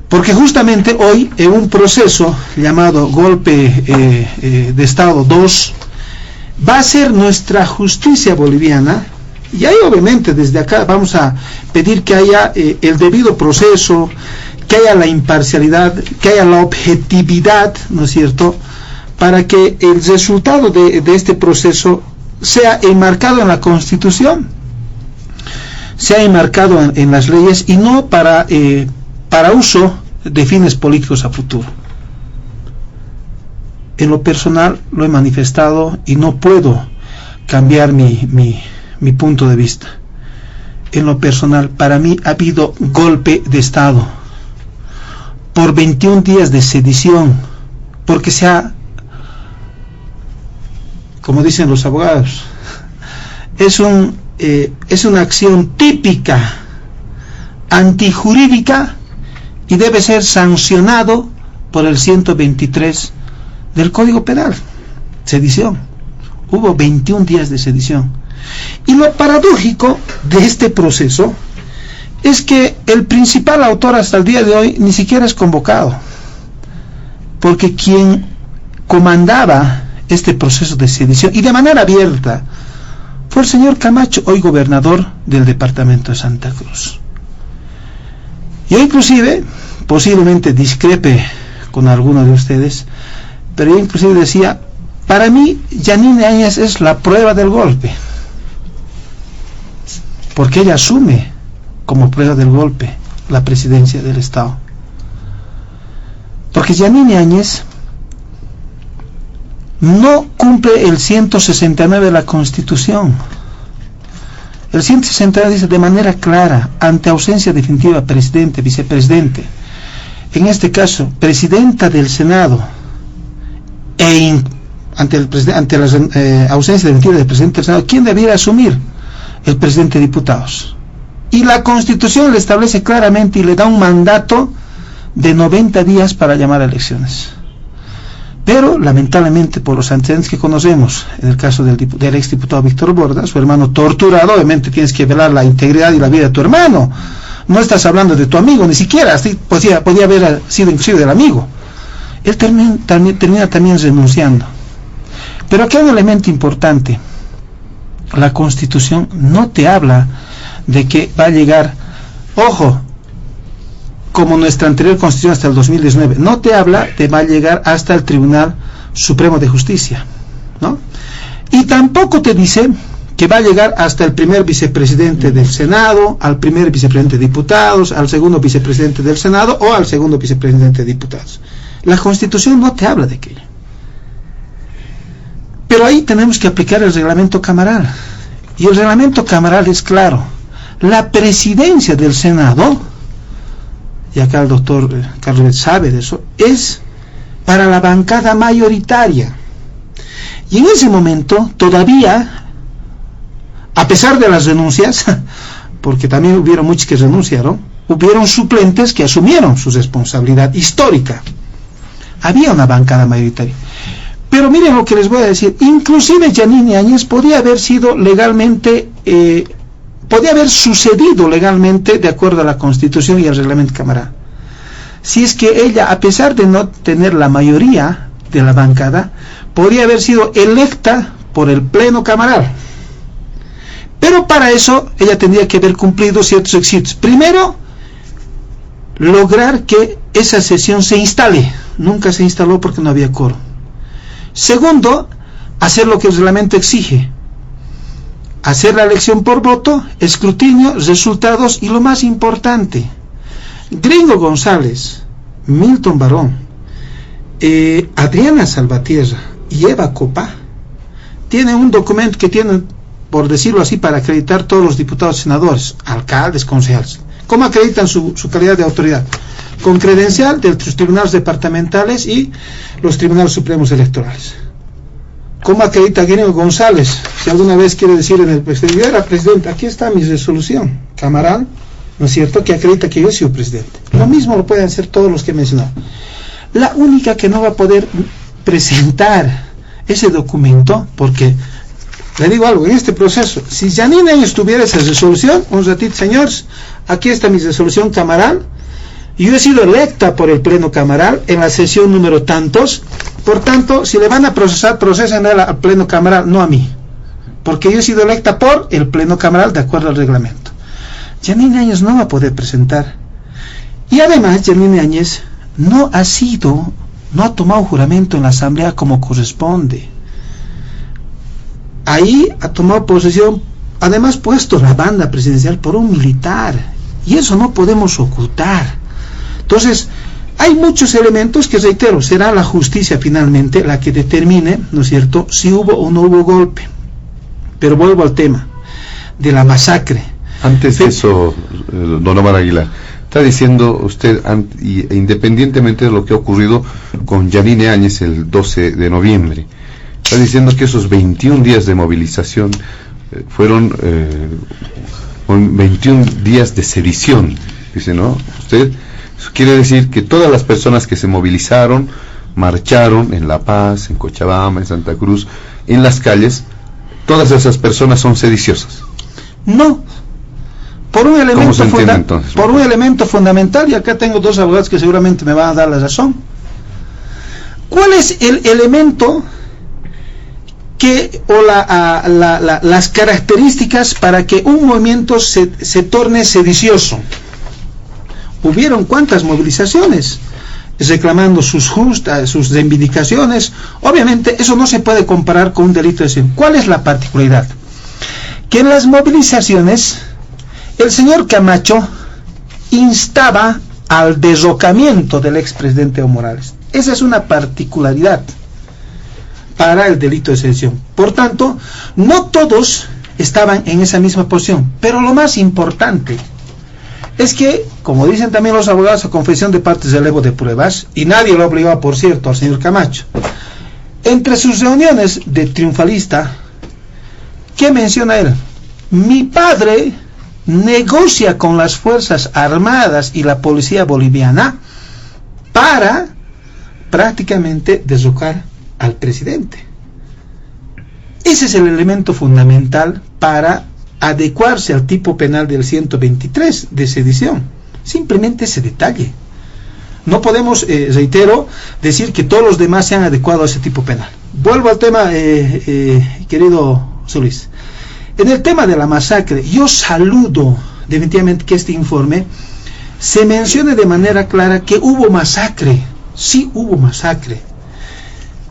porque justamente hoy en un proceso llamado golpe de Estado 2 va a ser nuestra justicia boliviana, y ahí obviamente desde acá vamos a pedir que haya el debido proceso, que haya la imparcialidad, que haya la objetividad, ¿no es cierto?, para que el resultado de este proceso sea enmarcado en la Constitución, sea enmarcado en las leyes y no para uso de fines políticos a futuro. En lo personal lo he manifestado y no puedo cambiar mi punto de vista. En lo personal, para mí ha habido golpe de Estado por 21 días de sedición, porque se ha, como dicen los abogados, es una acción típica, antijurídica, y debe ser sancionado por el 123 del Código Penal, sedición. Hubo 21 días de sedición. Y lo paradójico de este proceso es que el principal autor hasta el día de hoy ni siquiera es convocado, porque quien comandaba este proceso de sedición y de manera abierta fue el señor Camacho, hoy gobernador del departamento de Santa Cruz. Yo inclusive, posiblemente discrepe con alguno de ustedes, pero yo inclusive decía, para mí Yanine Áñez es la prueba del golpe, porque ella asume como prueba del golpe la presidencia del Estado, porque Yanine Áñez no cumple el 169 de la Constitución. El 169 dice de manera clara: ante ausencia definitiva presidente, vicepresidente, en este caso presidenta del Senado, ante la ausencia definitiva del presidente del Senado, ¿quién debiera asumir? El presidente de diputados. Y la Constitución le establece claramente y le da un mandato de 90 días para llamar a elecciones. Pero lamentablemente, por los antecedentes que conocemos, en el caso del exdiputado Víctor Borda, su hermano torturado, obviamente tienes que velar la integridad y la vida de tu hermano. No estás hablando de tu amigo, ni siquiera, podía haber sido inclusive del amigo. Él termina también renunciando. Pero aquí hay un elemento importante. La Constitución no te habla de que va a llegar, ojo, como nuestra anterior Constitución hasta el 2019, no te habla de va a llegar hasta el Tribunal Supremo de Justicia, ¿no? Y tampoco te dice que va a llegar hasta el primer vicepresidente del Senado, al primer vicepresidente de diputados, al segundo vicepresidente del Senado o al segundo vicepresidente de diputados. La Constitución no te habla de aquello. Pero ahí tenemos que aplicar el reglamento cameral. Y el reglamento cameral es claro. La presidencia del Senado, y acá el doctor Carlos sabe de eso, es para la bancada mayoritaria. Y en ese momento todavía, a pesar de las renuncias, porque también hubieron muchos que renunciaron, hubieron suplentes que asumieron su responsabilidad histórica. Había una bancada mayoritaria. Pero miren lo que les voy a decir, inclusive Yanine Áñez podía haber sido legalmente, podía haber sucedido legalmente de acuerdo a la Constitución y al reglamento cameral. Si es que ella, a pesar de no tener la mayoría de la bancada, podría haber sido electa por el pleno cameral. Pero para eso ella tendría que haber cumplido ciertos requisitos. Primero, lograr que esa sesión se instale. Nunca se instaló porque no había quórum. Segundo, hacer lo que el reglamento exige. Hacer la elección por voto, escrutinio, resultados y lo más importante, Gringo González, Milton Barón, Adriana Salvatierra y Eva Copa tienen un documento que tienen, por decirlo así, para acreditar todos los diputados, senadores, alcaldes, concejales. ¿Cómo acreditan su calidad de autoridad? Con credencial de los tribunales departamentales y los tribunales supremos electorales. ¿Cómo acredita Gringo González? Si alguna vez quiere decir en el presidente, presidente, aquí está mi resolución cameral, ¿no es cierto?, que acredita que yo he sido presidente. Lo mismo lo pueden hacer todos los que he mencionado. La única que no va a poder presentar ese documento, porque le digo algo, en este proceso, si Yanine Áñez tuviera esa resolución, un ratito, señores, aquí está mi resolución cameral, yo he sido electa por el pleno cameral en la sesión número tantos, por tanto, si le van a procesar, procesen al pleno cameral, no a mí, porque yo he sido electa por el pleno cameral de acuerdo al reglamento. Yanine Áñez no va a poder presentar. Y además, Yanine Áñez no ha tomado juramento en la asamblea como corresponde. Ahí ha tomado posesión, además puesto la banda presidencial por un militar, y eso no podemos ocultar. Entonces, hay muchos elementos que, reitero, será la justicia finalmente la que determine, ¿no es cierto?, si hubo o no hubo golpe. Pero vuelvo al tema de la masacre. Antes de eso, don Omar Aguilar, está diciendo usted, independientemente de lo que ha ocurrido con Yanine Áñez el 12 de noviembre, está diciendo que esos 21 días de movilización fueron 21 días de sedición, dice, ¿no? Usted, eso quiere decir que todas las personas que se movilizaron, marcharon en La Paz, en Cochabamba, en Santa Cruz, en las calles, todas esas personas son sediciosas. No, por un elemento, entonces, por un elemento fundamental, y acá tengo dos abogados que seguramente me van a dar la razón. ¿Cuál es el elemento o las características para que un movimiento se torne sedicioso? Hubieron cuántas movilizaciones reclamando sus reivindicaciones. Obviamente eso no se puede comparar con un delito de sedición. ¿Cuál es la particularidad? Que en las movilizaciones el señor Camacho instaba al derrocamiento del expresidente Evo Morales. Esa es una particularidad para el delito de sedición. Por tanto, no todos estaban en esa misma posición, pero lo más importante es que, como dicen también los abogados, a confesión de partes relevo de pruebas, y nadie lo obligaba, por cierto, al señor Camacho, entre sus reuniones de triunfalista, ¿qué menciona él? Mi padre negocia con las Fuerzas Armadas y la policía boliviana para prácticamente derrocar al presidente. Ese es el elemento fundamental para adecuarse al tipo penal del 123 de sedición. Simplemente ese detalle. No podemos, reitero, decir que todos los demás se han adecuado a ese tipo penal. Vuelvo al tema, querido José Luis. En el tema de la masacre, yo saludo definitivamente que este informe se mencione de manera clara que hubo masacre. Sí hubo masacre.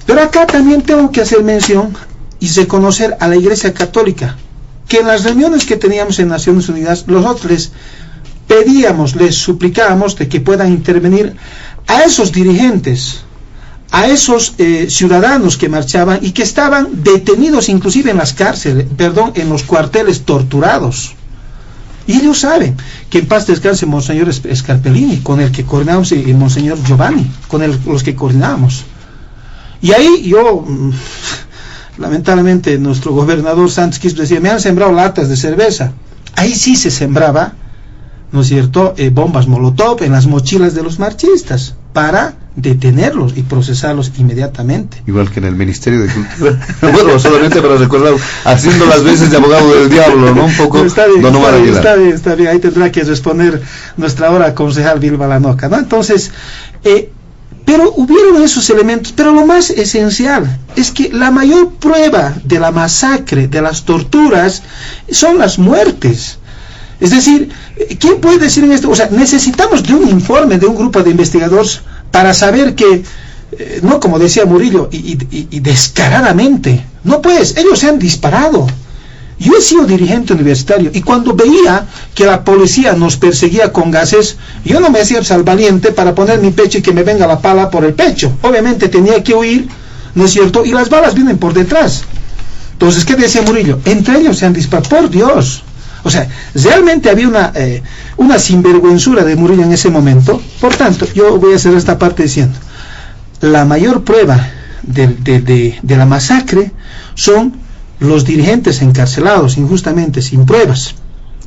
Pero acá también tengo que hacer mención y reconocer a la Iglesia Católica, que en las reuniones que teníamos en Naciones Unidas, nosotros les pedíamos, les suplicábamos de que puedan intervenir a esos dirigentes, a esos ciudadanos que marchaban y que estaban detenidos inclusive en las cárceles, en los cuarteles, torturados. Y ellos saben que en paz descanse Monseñor Scarpellini, con el que coordinamos, y Monseñor Giovanni, con los que coordinábamos. Y ahí yo, lamentablemente, nuestro gobernador Santos quiso decir, me han sembrado latas de cerveza. Ahí sí se sembraba, ¿no es cierto?, bombas Molotov en las mochilas de los marchistas, para detenerlos y procesarlos inmediatamente. Igual que en el Ministerio de Cultura. Bueno, solamente para recordar, haciendo las veces de abogado del diablo, ¿no? Un poco. Está bien, ahí tendrá que responder nuestra ahora concejal Vilma Lanoca, ¿no? Entonces, pero hubieron esos elementos, pero lo más esencial es que la mayor prueba de la masacre, de las torturas, son las muertes. Es decir, ¿quién puede decir en esto? O sea, necesitamos de un informe de un grupo de investigadores para saber que, no como decía Murillo, y descaradamente, no pues, ellos se han disparado. Yo he sido dirigente universitario y cuando veía que la policía nos perseguía con gases, yo no me hacía al valiente para poner mi pecho y que me venga la pala por el pecho. Obviamente tenía que huir, ¿no es cierto? Y las balas vienen por detrás. Entonces, ¿qué decía Murillo? Entre ellos se han disparado, por Dios. O sea, realmente había una sinvergüenzura de Murillo en ese momento. Por tanto, yo voy a hacer esta parte diciendo, la mayor prueba de la masacre son los dirigentes encarcelados injustamente, sin pruebas,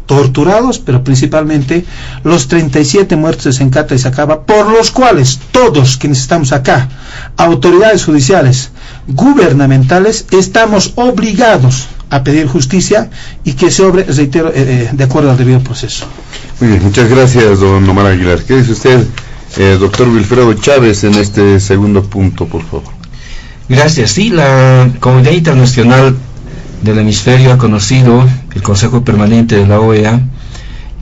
torturados, pero principalmente los 37 muertos de Sencata y Sacaba, por los cuales todos quienes estamos acá, autoridades judiciales, gubernamentales, estamos obligados a pedir justicia y que se obre, reitero, de acuerdo al debido proceso. Muy bien, muchas gracias, don Omar Aguilar. ¿Qué dice usted, doctor Wilfredo Chávez, en este segundo punto, por favor? Gracias. Sí, la comunidad internacional del hemisferio ha conocido, el Consejo Permanente de la OEA,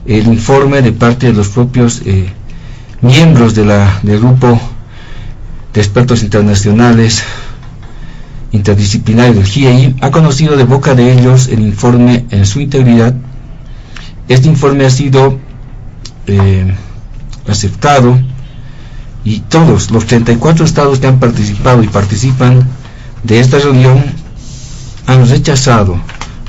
el informe de parte de los propios miembros del grupo de expertos internacionales interdisciplinario del GIEI, ha conocido de boca de ellos el informe en su integridad. Este informe ha sido aceptado y todos los 34 estados que han participado y participan de esta reunión han rechazado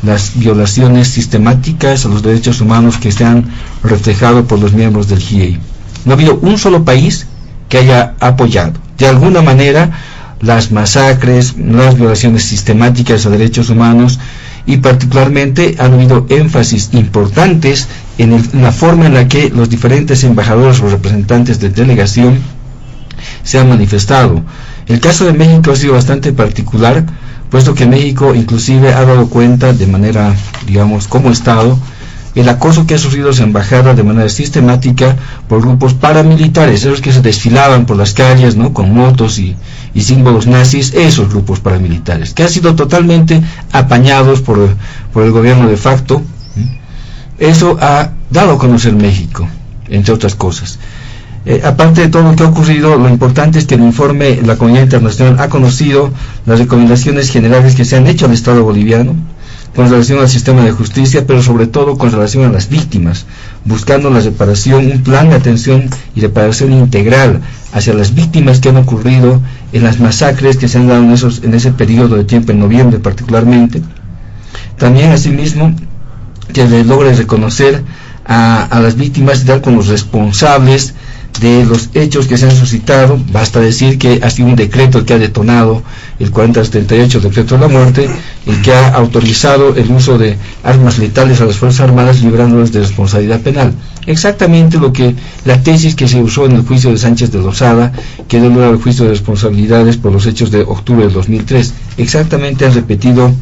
las violaciones sistemáticas a los derechos humanos que se han reflejado por los miembros del GIEI. No ha habido un solo país que haya apoyado de alguna manera las masacres, las violaciones sistemáticas a derechos humanos, y particularmente han habido énfasis importantes en la forma en la que los diferentes embajadores o representantes de delegación se han manifestado. El caso de México ha sido bastante particular, puesto que México inclusive ha dado cuenta de manera, digamos, como Estado, el acoso que ha sufrido su embajada de manera sistemática por grupos paramilitares, esos que se desfilaban por las calles, ¿no?, con motos y símbolos nazis, esos grupos paramilitares, que han sido totalmente apañados por el gobierno de facto. Eso ha dado a conocer México, entre otras cosas. Aparte de todo lo que ha ocurrido, lo importante es que el informe, la comunidad internacional ha conocido las recomendaciones generales que se han hecho al Estado boliviano con relación al sistema de justicia, pero sobre todo con relación a las víctimas, buscando la reparación, un plan de atención y reparación integral hacia las víctimas que han ocurrido en las masacres que se han dado en ese periodo de tiempo, en noviembre particularmente. También, asimismo, que se logre reconocer a las víctimas y dar con los responsables de los hechos que se han suscitado. Basta decir que ha sido un decreto que ha detonado el 4078, decreto de la muerte, el que ha autorizado el uso de armas letales a las Fuerzas Armadas, librándolas de responsabilidad penal. Exactamente la tesis que se usó en el juicio de Sánchez de Lozada, que dio lugar al juicio de responsabilidades por los hechos de octubre del 2003. Exactamente han repetido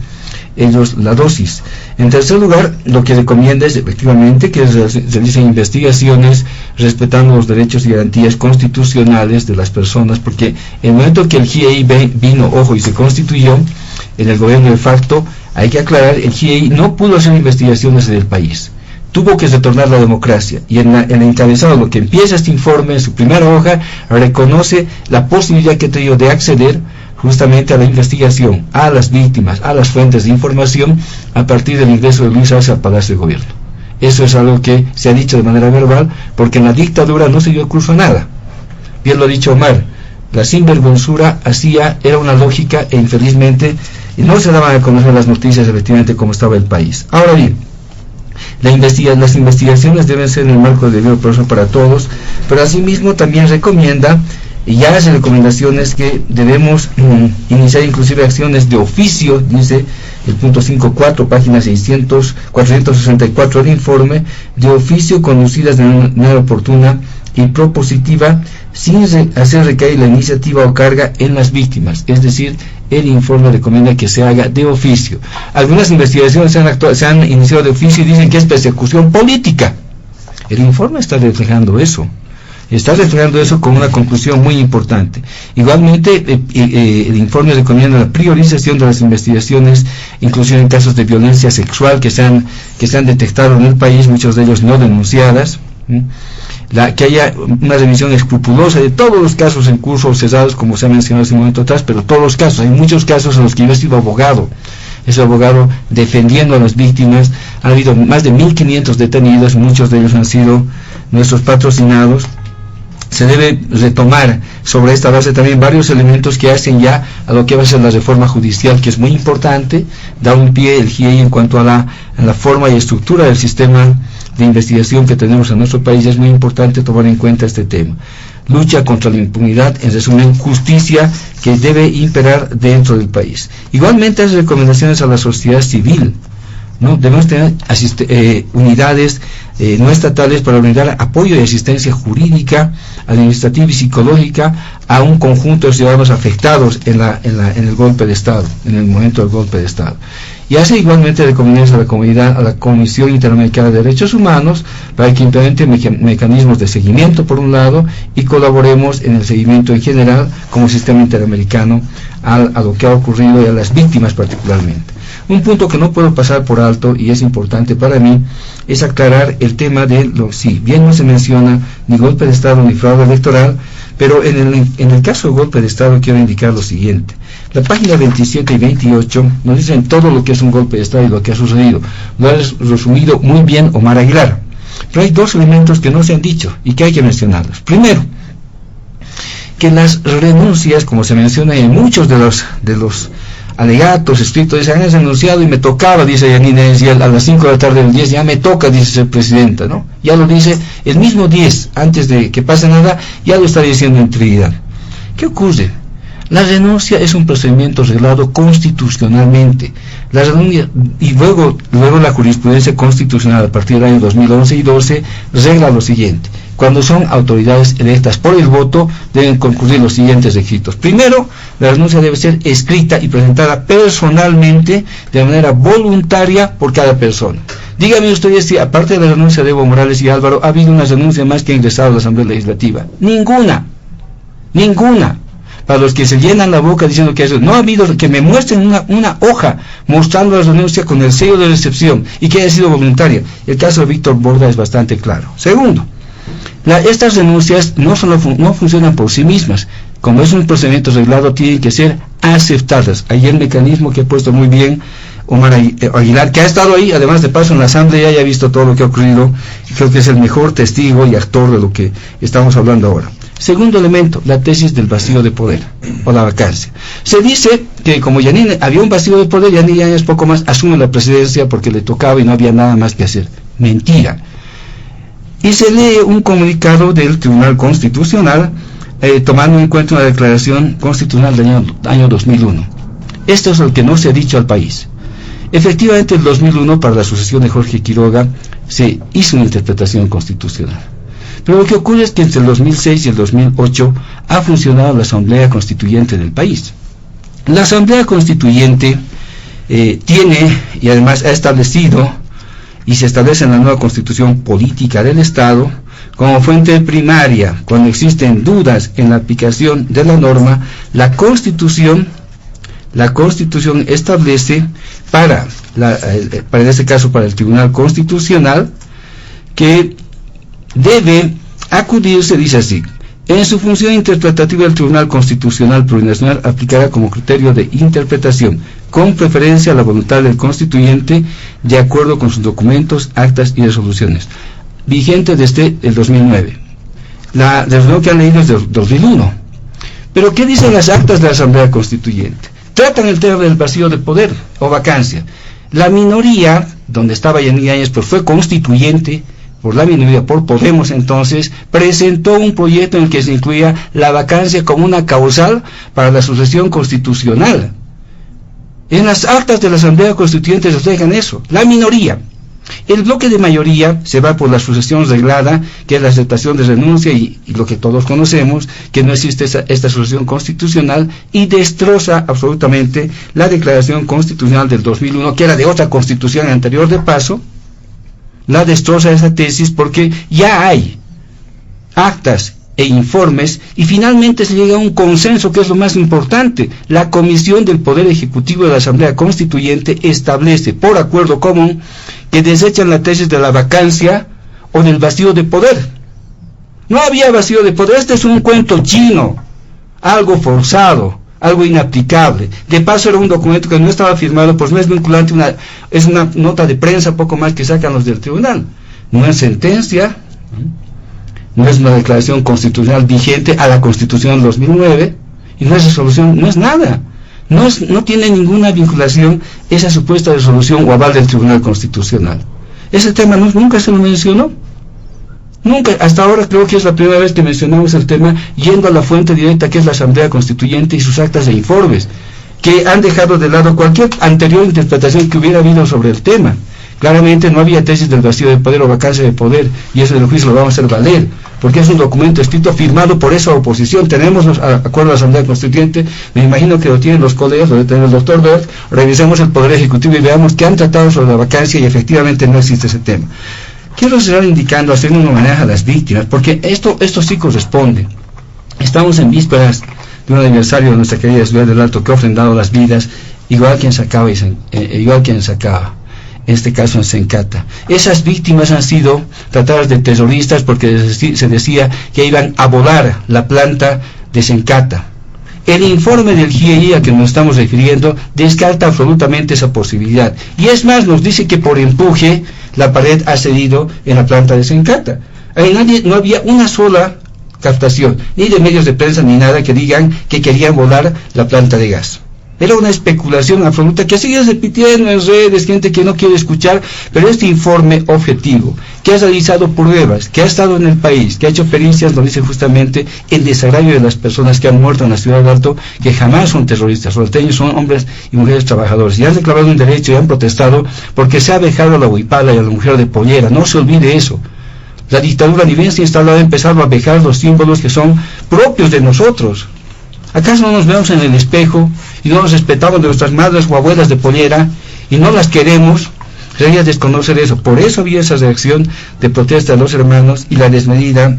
ellos la dosis. En tercer lugar, lo que recomienda es efectivamente que se realicen investigaciones respetando los derechos y garantías constitucionales de las personas, porque en el momento que el GIEI vino, y se constituyó en el gobierno de facto, hay que aclarar, el GIEI no pudo hacer investigaciones en el país, tuvo que retornar la democracia, y en el encabezado, lo que empieza este informe, en su primera hoja, reconoce la posibilidad que ha tenido de acceder justamente a la investigación, a las víctimas, a las fuentes de información, a partir del ingreso de Luis Arce al Palacio de Gobierno. Eso es algo que se ha dicho de manera verbal, porque en la dictadura no se dio curso a nada. Bien lo ha dicho Omar, la sinvergüenzura era una lógica, e infelizmente no se daban a conocer las noticias efectivamente como estaba el país. Ahora bien, las investigaciones deben ser en el marco del debido proceso para todos, pero asimismo también recomienda, y ya hace recomendaciones, que debemos iniciar inclusive acciones de oficio, dice el punto 5.4, página 464 del informe, de oficio conducidas de manera oportuna y propositiva, sin hacer recaer la iniciativa o carga en las víctimas. Es decir, el informe recomienda que se haga de oficio. Algunas investigaciones se han iniciado de oficio y dicen que es persecución política. El informe está reflejando eso. Está reflejando eso con una conclusión muy importante. Igualmente, el informe recomienda la priorización de las investigaciones, inclusive en casos de violencia sexual que se han detectado en el país, muchos de ellos no denunciadas. Que haya una revisión escrupulosa de todos los casos en curso o cesados, como se ha mencionado hace un momento atrás, pero todos los casos. Hay muchos casos en los que yo he sido abogado. He sido abogado defendiendo a las víctimas. Ha habido más de 1.500 detenidos, muchos de ellos han sido nuestros patrocinados. Se debe retomar sobre esta base también varios elementos que hacen ya a lo que va a ser la reforma judicial, que es muy importante. Da un pie el GIEI en cuanto a la forma y estructura del sistema de investigación que tenemos en nuestro país. Es muy importante tomar en cuenta este tema. Lucha contra la impunidad, en resumen, justicia que debe imperar dentro del país. Igualmente hace recomendaciones a la sociedad civil, ¿no? Debemos tener unidades no estatales para brindar apoyo y asistencia jurídica, administrativa y psicológica a un conjunto de ciudadanos afectados en el golpe de Estado, en el momento del golpe de Estado. Y hace igualmente recomendaciones a la Comisión Interamericana de Derechos Humanos para que implemente mecanismos de seguimiento por un lado, y colaboremos en el seguimiento en general como sistema interamericano a lo que ha ocurrido y a las víctimas particularmente. Un punto que no puedo pasar por alto y es importante para mí es aclarar el tema de si bien no se menciona ni golpe de Estado ni fraude electoral, pero en el caso de golpe de Estado quiero indicar lo siguiente. La página 27 y 28 nos dicen todo lo que es un golpe de Estado y lo que ha sucedido. Lo ha resumido muy bien Omar Aguilar. Pero hay dos elementos que no se han dicho y que hay que mencionarlos. Primero, que las renuncias, como se menciona en muchos de los alegatos escritos, se han denunciado y me tocaba, dice Yanina, a las 5 de la tarde del 10, ya me toca, dice ser presidenta, ¿no? Ya lo dice el mismo 10, antes de que pase nada, ya lo está diciendo en Trinidad. ¿Qué ocurre? La renuncia es un procedimiento reglado constitucionalmente. La renuncia, y luego la jurisprudencia constitucional a partir del año 2011 y 12 regla lo siguiente. Cuando son autoridades electas por el voto, deben concluir los siguientes requisitos. Primero, la renuncia debe ser escrita y presentada personalmente, de manera voluntaria por cada persona. Dígame ustedes si, aparte de la renuncia de Evo Morales y Álvaro, ha habido una renuncia más que ha ingresado a la Asamblea Legislativa. Ninguna. Para los que se llenan la boca diciendo que eso no ha habido, que me muestren una hoja mostrando la renuncia con el sello de recepción y que haya sido voluntaria. El caso de Víctor Borda es bastante claro. Segundo, estas renuncias no funcionan por sí mismas. Como es un procedimiento reglado, tienen que ser aceptadas. Ahí el mecanismo que ha puesto muy bien Omar Aguilar, que ha estado ahí, además de paso en la asamblea, ya ha visto todo lo que ha ocurrido, y creo que es el mejor testigo y actor de lo que estamos hablando ahora. Segundo elemento, la tesis del vacío de poder, o la vacancia. Se dice que como Yanine había un vacío de poder, Yanine Áñez poco más asume la presidencia porque le tocaba y no había nada más que hacer. Mentira. Y se lee un comunicado del Tribunal Constitucional, tomando en cuenta una declaración constitucional del año 2001. Esto es lo que no se ha dicho al país. Efectivamente, en el 2001, para la sucesión de Jorge Quiroga, se hizo una interpretación constitucional. Pero lo que ocurre es que entre el 2006 y el 2008 ha funcionado la Asamblea Constituyente del país. La Asamblea Constituyente tiene, y además ha establecido, y se establece en la nueva Constitución Política del Estado, como fuente primaria, cuando existen dudas en la aplicación de la norma, la Constitución establece en este caso para el Tribunal Constitucional, que debe acudirse, dice así, En su función interpretativa, el Tribunal Constitucional Plurinacional aplicará como criterio de interpretación, con preferencia a la voluntad del constituyente, de acuerdo con sus documentos, actas y resoluciones. Vigente desde el 2009. La resolución que han leído es del 2001. Pero ¿qué dicen las actas de la Asamblea Constituyente? Tratan el tema del vacío de poder o vacancia. La minoría, donde estaba Yanine Áñez, pues fue constituyente por la minoría, por Podemos entonces, presentó un proyecto en el que se incluía la vacancia como una causal para la sucesión constitucional. En las actas de la Asamblea Constituyente reflejan eso, la minoría. El bloque de mayoría se va por la sucesión reglada, que es la aceptación de renuncia y lo que todos conocemos, que no existe esta sucesión constitucional, y destroza absolutamente la declaración constitucional del 2001, que era de otra constitución anterior de paso. La destroza esa tesis porque ya hay actas e informes y finalmente se llega a un consenso, que es lo más importante. La Comisión del Poder Ejecutivo de la Asamblea Constituyente establece por acuerdo común que desechan la tesis de la vacancia o del vacío de poder. No había vacío de poder, este es un cuento chino, algo forzado, algo inaplicable. De paso era un documento que no estaba firmado, pues no es vinculante, es una nota de prensa, poco más, que sacan los del tribunal. No es sentencia, no es una declaración constitucional vigente a la Constitución del 2009, y no es resolución, no es nada. No tiene ninguna vinculación esa supuesta resolución o aval del Tribunal Constitucional. Ese tema nunca se lo mencionó. Nunca, hasta ahora creo que es la primera vez que mencionamos el tema, yendo a la fuente directa, que es la Asamblea Constituyente y sus actas e informes, que han dejado de lado cualquier anterior interpretación que hubiera habido sobre el tema. Claramente no había tesis del vacío de poder o vacancia de poder, y eso del juicio lo vamos a hacer valer, porque es un documento escrito firmado por esa oposición. Tenemos los acuerdos de la Asamblea Constituyente, me imagino que lo tienen los colegas, lo debe tener el doctor Bert. Revisemos el Poder Ejecutivo y veamos que han tratado sobre la vacancia y efectivamente no existe ese tema. Quiero cerrar indicando, haciendo un homenaje a las víctimas, porque esto sí corresponde. Estamos en vísperas de un aniversario de nuestra querida Ciudad del Alto, que ha ofrendado las vidas, igual que en Sacaba, en este caso en Sencata. Esas víctimas han sido tratadas de terroristas porque se decía que iban a volar la planta de Sencata. El informe del GIEI al que nos estamos refiriendo descarta absolutamente esa posibilidad. Y es más, nos dice que por empuje la pared ha cedido en la planta de Sencata. No había una sola captación, ni de medios de prensa ni nada, que digan que querían volar la planta de gas. Era una especulación absoluta que sigue repitiendo en redes, gente que no quiere escuchar, pero este informe objetivo, que ha realizado pruebas, que ha estado en el país, que ha hecho pericias, nos dice justamente el desagravio de las personas que han muerto en la Ciudad del Alto, que jamás son terroristas, salteños, son hombres y mujeres trabajadores, y han reclamado un derecho y han protestado porque se ha dejado a la huipala y a la mujer de pollera. No se olvide eso. La dictadura ni bien se instaló, ha empezado a vejar los símbolos que son propios de nosotros. ¿Acaso no nos vemos en el espejo y no nos respetamos de nuestras madres o abuelas de pollera y no las queremos? Sería desconocer eso. Por eso había esa reacción de protesta de los hermanos y la desmedida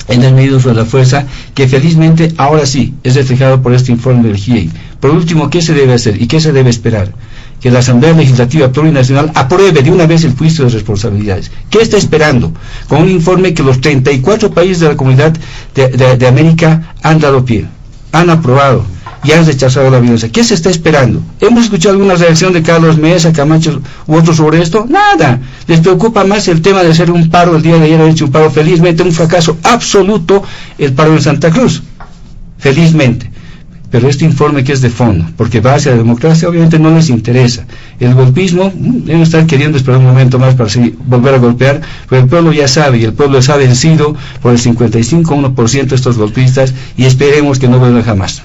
en el medio de la fuerza, que felizmente ahora sí es reflejado por este informe del GIEI. Por último, ¿qué se debe hacer y qué se debe esperar? Que la Asamblea Legislativa Plurinacional apruebe de una vez el juicio de responsabilidades. ¿Qué está esperando? Con un informe que los 34 países de la Comunidad de América han dado pie, han aprobado y han rechazado la violencia. ¿Qué se está esperando? ¿Hemos escuchado alguna reacción de Carlos Mesa, Camacho u otros sobre esto? Nada. Les preocupa más el tema de hacer un paro. El día de ayer han hecho un paro, felizmente un fracaso absoluto el paro en Santa Cruz, felizmente. Pero este informe, que es de fondo, porque va hacia la democracia, obviamente no les interesa. El golpismo, deben estar queriendo esperar un momento más para volver a golpear, pero el pueblo ya sabe, y el pueblo les ha vencido por el 55,1% de estos golpistas, y esperemos que no vuelvan jamás.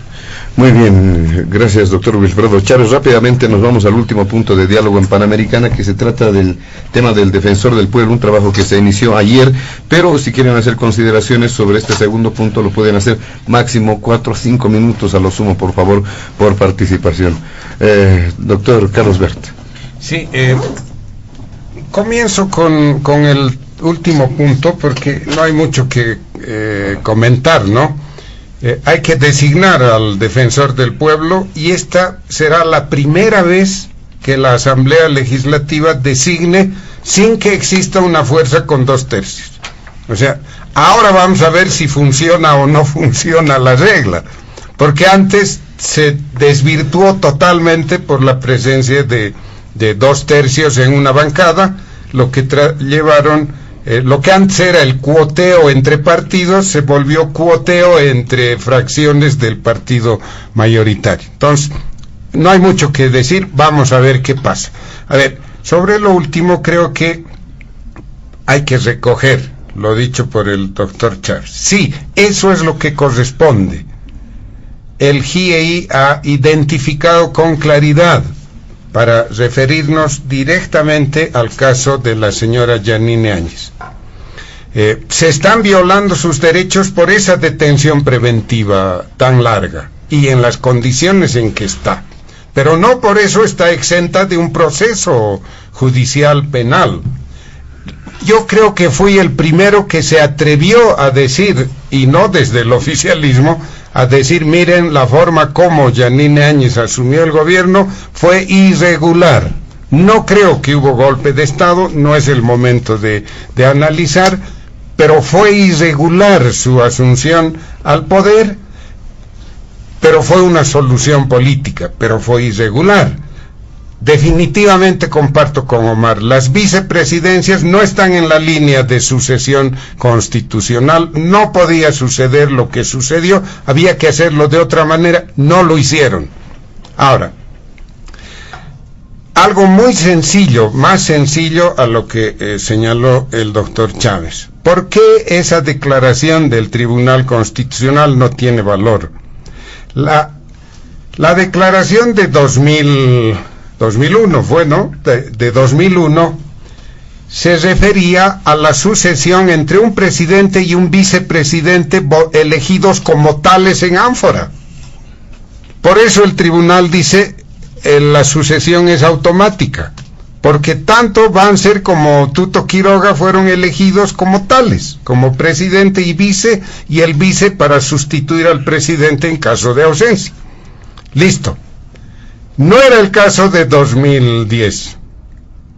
Muy bien, gracias doctor Wilfredo Chávez. Rápidamente nos vamos al último punto de diálogo en Panamericana, que se trata del tema del defensor del pueblo, un trabajo que se inició ayer, pero si quieren hacer consideraciones sobre este segundo punto lo pueden hacer, máximo 4 o 5 minutos a lo sumo, por favor, por participación. Doctor Carlos Bert. Sí, comienzo con el último punto porque no hay mucho que comentar, ¿no? Hay que designar al defensor del pueblo y esta será la primera vez que la Asamblea Legislativa designe sin que exista una fuerza con 2/3. O sea, Ahora vamos a ver si funciona o no funciona la regla, porque antes se desvirtuó totalmente por la presencia de 2/3 en una bancada, lo que llevaron, lo que antes era el cuoteo entre partidos, se volvió cuoteo entre fracciones del partido mayoritario. Entonces, no hay mucho que decir, vamos a ver qué pasa. A ver, sobre lo último creo que hay que recoger lo dicho por el doctor Chávez. Sí, eso es lo que corresponde. El GIEI ha identificado con claridad, para referirnos directamente al caso de la señora Yanine Áñez. Se están violando sus derechos por esa detención preventiva tan larga y en las condiciones en que está, pero no por eso está exenta de un proceso judicial penal. Yo creo que fui el primero que se atrevió a decir, y no desde el oficialismo, a decir, miren, la forma como Yanine Áñez asumió el gobierno fue irregular. No creo que hubo golpe de Estado, no es el momento de analizar, pero fue irregular su asunción al poder, pero fue una solución política, pero fue irregular. Definitivamente comparto con Omar, las vicepresidencias no están en la línea de sucesión constitucional, no podía suceder lo que sucedió, había que hacerlo de otra manera, no lo hicieron. Ahora, algo muy sencillo, más sencillo a lo que señaló el doctor Chávez. ¿Por qué esa declaración del Tribunal Constitucional no tiene valor? La declaración de 2001 fue, ¿no? De 2001 se refería a la sucesión entre un presidente y un vicepresidente elegidos como tales en ánfora. Por eso el tribunal dice la sucesión es automática, porque tanto Banzer como Tuto Quiroga fueron elegidos como tales, como presidente y el vice para sustituir al presidente en caso de ausencia. Listo. No era el caso de 2010.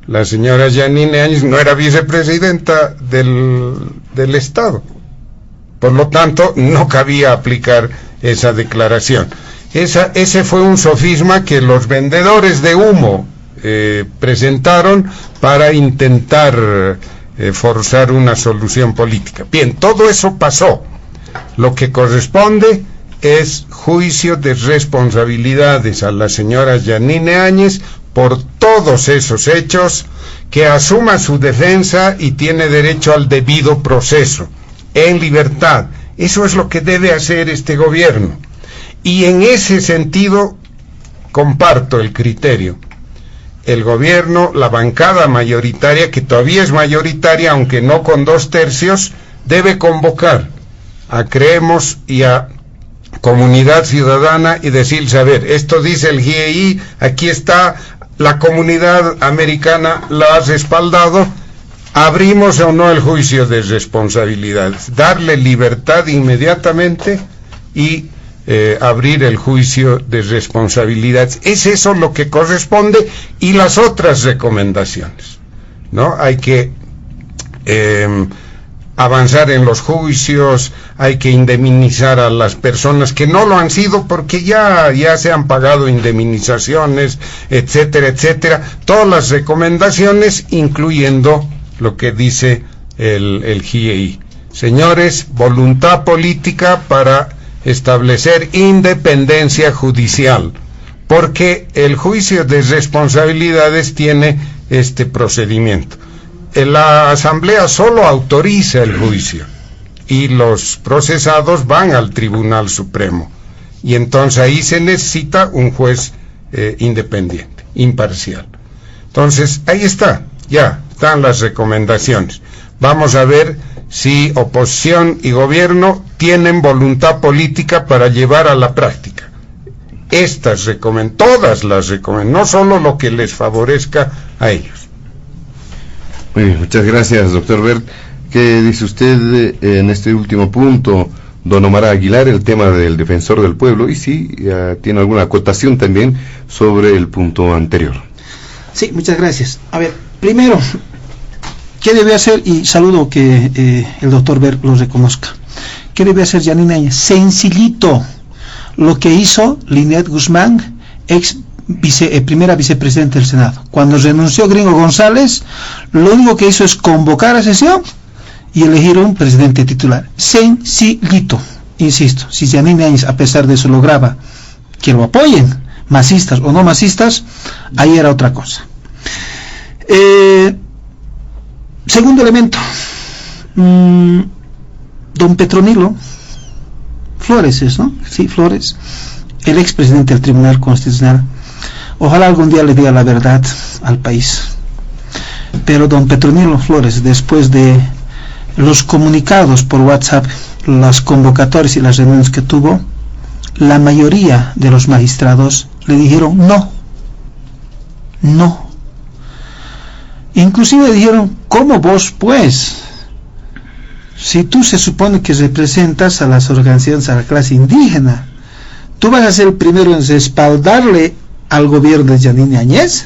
La señora Yanine Áñez no era vicepresidenta del Estado. Por lo tanto, no cabía aplicar esa declaración. Ese fue un sofisma que los vendedores de humo presentaron para intentar forzar una solución política. Bien, todo eso pasó. Lo que corresponde es juicio de responsabilidades a la señora Yanine Áñez por todos esos hechos, que asuma su defensa y tiene derecho al debido proceso, en libertad. Eso es lo que debe hacer este gobierno. Y en ese sentido comparto el criterio. El gobierno, la bancada mayoritaria, que todavía es mayoritaria, aunque no con 2/3, debe convocar a Creemos y a Comunidad Ciudadana y decirles, a ver, esto dice el GIEI, aquí está, la comunidad americana la ha respaldado, abrimos o no el juicio de responsabilidades, darle libertad inmediatamente y abrir el juicio de responsabilidades. Es eso lo que corresponde, y las otras recomendaciones, ¿no? Hay que avanzar en los juicios, hay que indemnizar a las personas que no lo han sido porque ya se han pagado indemnizaciones, etcétera, etcétera. Todas las recomendaciones, incluyendo lo que dice el GIEI. Señores, voluntad política para establecer independencia judicial, porque el juicio de responsabilidades tiene este procedimiento. La Asamblea solo autoriza el juicio y los procesados van al Tribunal Supremo, y entonces ahí se necesita un juez independiente, imparcial. Entonces ahí está, ya están las recomendaciones. Vamos a ver si oposición y gobierno tienen voluntad política para llevar a la práctica todas las recomendaciones, no solo lo que les favorezca a ellos. Muy bien, muchas gracias, doctor Bert. ¿Qué dice usted en este último punto, don Omar Aguilar, el tema del defensor del pueblo? Y si tiene alguna acotación también sobre el punto anterior. Sí, muchas gracias. A ver, primero, ¿Qué debe hacer? Y saludo que el doctor Ver lo reconozca. ¿Qué debe hacer Yanine Áñez? Sencillito. Lo que hizo Linet Guzmán, primera vicepresidenta del Senado. Cuando renunció Gringo González, lo único que hizo es convocar a sesión y elegir un presidente titular. Sencillito. Insisto, si Yanine Áñez a pesar de eso lograba que lo apoyen, masistas o no masistas, ahí era otra cosa. Segundo elemento, don Petronilo Flores, ¿no? Sí, Flores, el expresidente del Tribunal Constitucional. Ojalá algún día le diga la verdad al país. Pero don Petronilo Flores, después de los comunicados por WhatsApp, las convocatorias y las reuniones que tuvo, la mayoría de los magistrados le dijeron no. Inclusive dijeron, ¿cómo vos pues? Si tú se supone que representas a las organizaciones, a la clase indígena, ¿tú vas a ser el primero en respaldarle al gobierno de Yanine Áñez?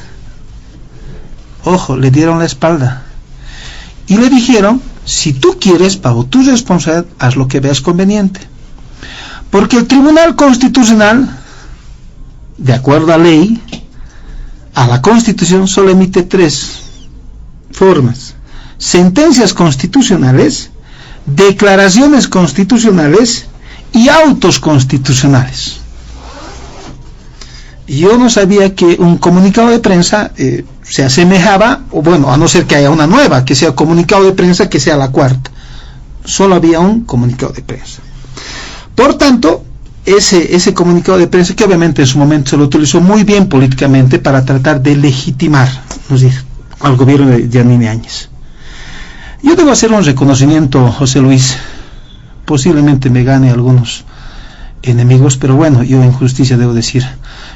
Ojo, le dieron la espalda. Y le dijeron, si tú quieres, bajo tu responsabilidad, haz lo que veas conveniente. Porque el Tribunal Constitucional, de acuerdo a ley, a la Constitución, solo emite 3 formas: sentencias constitucionales, declaraciones constitucionales y autos constitucionales. Yo no sabía que un comunicado de prensa se asemejaba, o bueno, a no ser que haya una nueva, que sea comunicado de prensa, que sea la 4ª. Solo había un comunicado de prensa. Por tanto, ese comunicado de prensa, que obviamente en su momento se lo utilizó muy bien políticamente para tratar de legitimar, ¿no sé?, al gobierno de Yanine Áñez. Yo debo hacer un reconocimiento, José Luis, posiblemente me gane algunos enemigos, pero bueno, yo en justicia debo decir,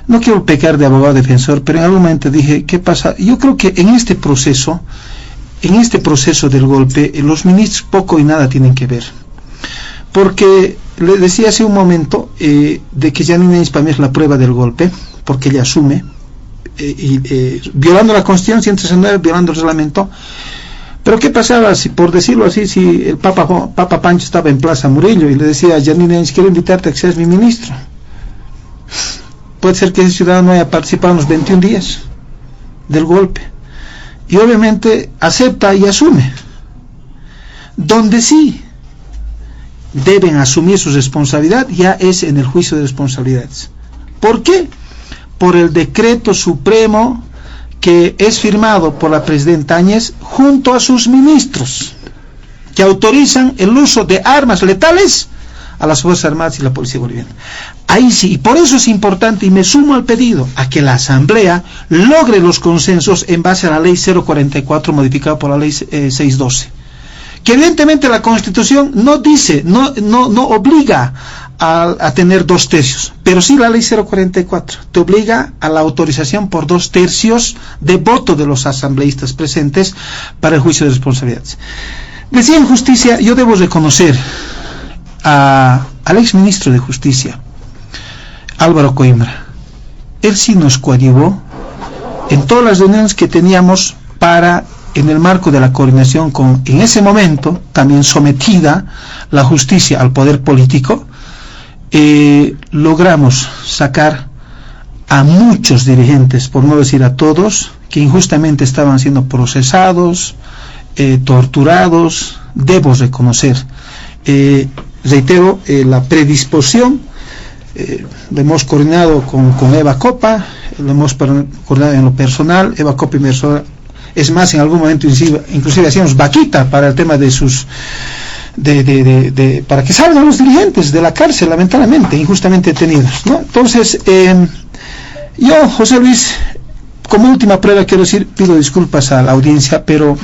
no quiero pecar de abogado defensor, pero en algún momento dije, ¿qué pasa? Yo creo que en este proceso del golpe, los ministros poco y nada tienen que ver, porque le decía hace un momento de que Yanine Áñez para mí es la prueba del golpe, porque ella asume, violando la Constitución 169, violando el reglamento. Pero ¿qué pasaba si, por decirlo así, si el Papa Pancho estaba en Plaza Murillo y le decía a Yanine Áñez, quiero invitarte a que seas mi ministro? Puede ser que ese ciudadano haya participado en los 21 días del golpe, y obviamente acepta y asume. Donde sí deben asumir su responsabilidad ya es en el juicio de responsabilidades. ¿Por qué? Por el decreto supremo que es firmado por la presidenta Áñez junto a sus ministros, que autorizan el uso de armas letales a las Fuerzas Armadas y la Policía Boliviana. Ahí sí, y por eso es importante, y me sumo al pedido, a que la Asamblea logre los consensos en base a la Ley 044 modificada por la Ley 612. Que evidentemente la Constitución no dice, no obliga a tener 2/3, pero sí la Ley 044 te obliga a la autorización por 2/3 de voto de los asambleístas presentes para el juicio de responsabilidades. Decía en justicia, yo debo reconocer al exministro de Justicia, Álvaro Coimbra. Él sí nos coadyuvó en todas las reuniones que teníamos para, en el marco de la coordinación con, en ese momento, también sometida la justicia al poder político, logramos sacar a muchos dirigentes, por no decir a todos, que injustamente estaban siendo procesados, torturados. Debo reconocer, reitero, la predisposición. Lo hemos coordinado con Eva Copa, lo hemos coordinado en lo personal. Eva Copa y Mersola, es más, en algún momento inclusive hacíamos vaquita para el tema de sus para que salgan los dirigentes de la cárcel, lamentablemente injustamente detenidos, ¿no? Entonces, yo, José Luis, como última prueba quiero decir, pido disculpas a la audiencia, pero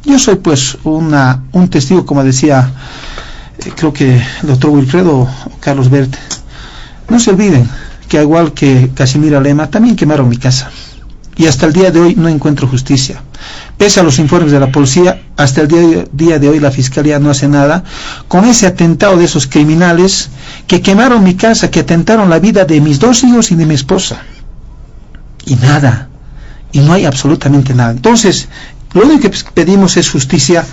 yo soy pues un testigo, como decía, creo que el doctor Wilfredo o Carlos Bert. No se olviden que, igual que Casimira Lema, también quemaron mi casa, y hasta el día de hoy no encuentro justicia. Pese a los informes de la policía, hasta el día de hoy la fiscalía no hace nada con ese atentado de esos criminales que quemaron mi casa, que atentaron la vida de mis 2 hijos y de mi esposa. Y nada, y no hay absolutamente nada. Entonces, Lo único que pedimos es justicia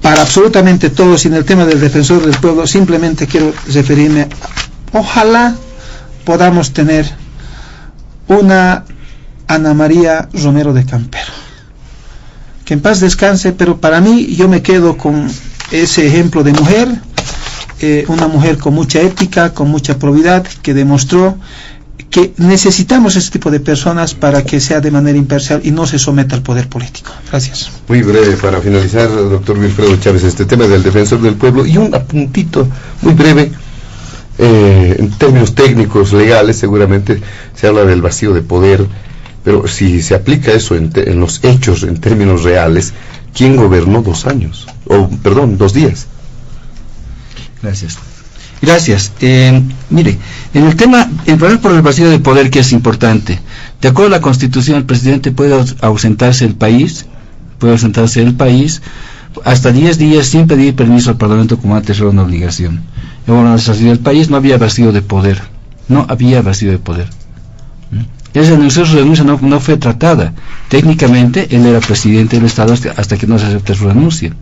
para absolutamente todos. Y en el tema del defensor del pueblo simplemente quiero referirme, ojalá podamos tener una Ana María Romero de Campero, que en paz descanse, pero para mí yo me quedo con ese ejemplo de mujer, una mujer con mucha ética, con mucha probidad, que demostró que necesitamos ese tipo de personas para que sea de manera imparcial y no se someta al poder político. Gracias. Muy breve para finalizar, doctor Wilfredo Chávez, este tema del defensor del pueblo, y un apuntito muy breve, en términos técnicos, legales, seguramente se habla del vacío de poder, pero si se aplica eso en los hechos, en términos reales, ¿quién gobernó 2 años? 2 días. Gracias. Mire, en el tema, en primer por el vacío de poder, que es importante. De acuerdo a la Constitución, el presidente puede ausentarse del país, hasta 10 días sin pedir permiso al Parlamento, como antes era una obligación. Y bueno, al salir del país no había vacío de poder. Él renunció, su renuncia no fue tratada. Técnicamente, él era presidente del Estado hasta que no se acepte su renuncia.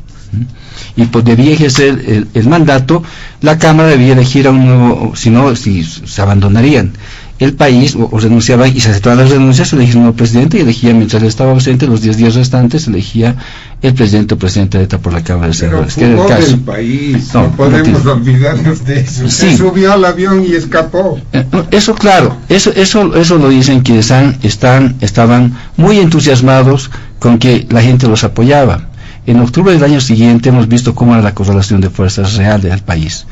Y pues debía ejercer el mandato. La Cámara debía elegir a un nuevo, si se abandonarían el país o renunciaban y se aceptaban las renuncias, se elegía un nuevo presidente y elegía, mientras él estaba ausente, los 10 días restantes, elegía el presidente o presidente electo por la Cámara de Senadores. Pero fugó del país, no podemos olvidarnos de eso. Sí. Se subió al avión y escapó. Eso claro, eso lo dicen quienes estaban muy entusiasmados con que la gente los apoyaba. En octubre del año siguiente hemos visto cómo era la correlación de fuerzas real del país.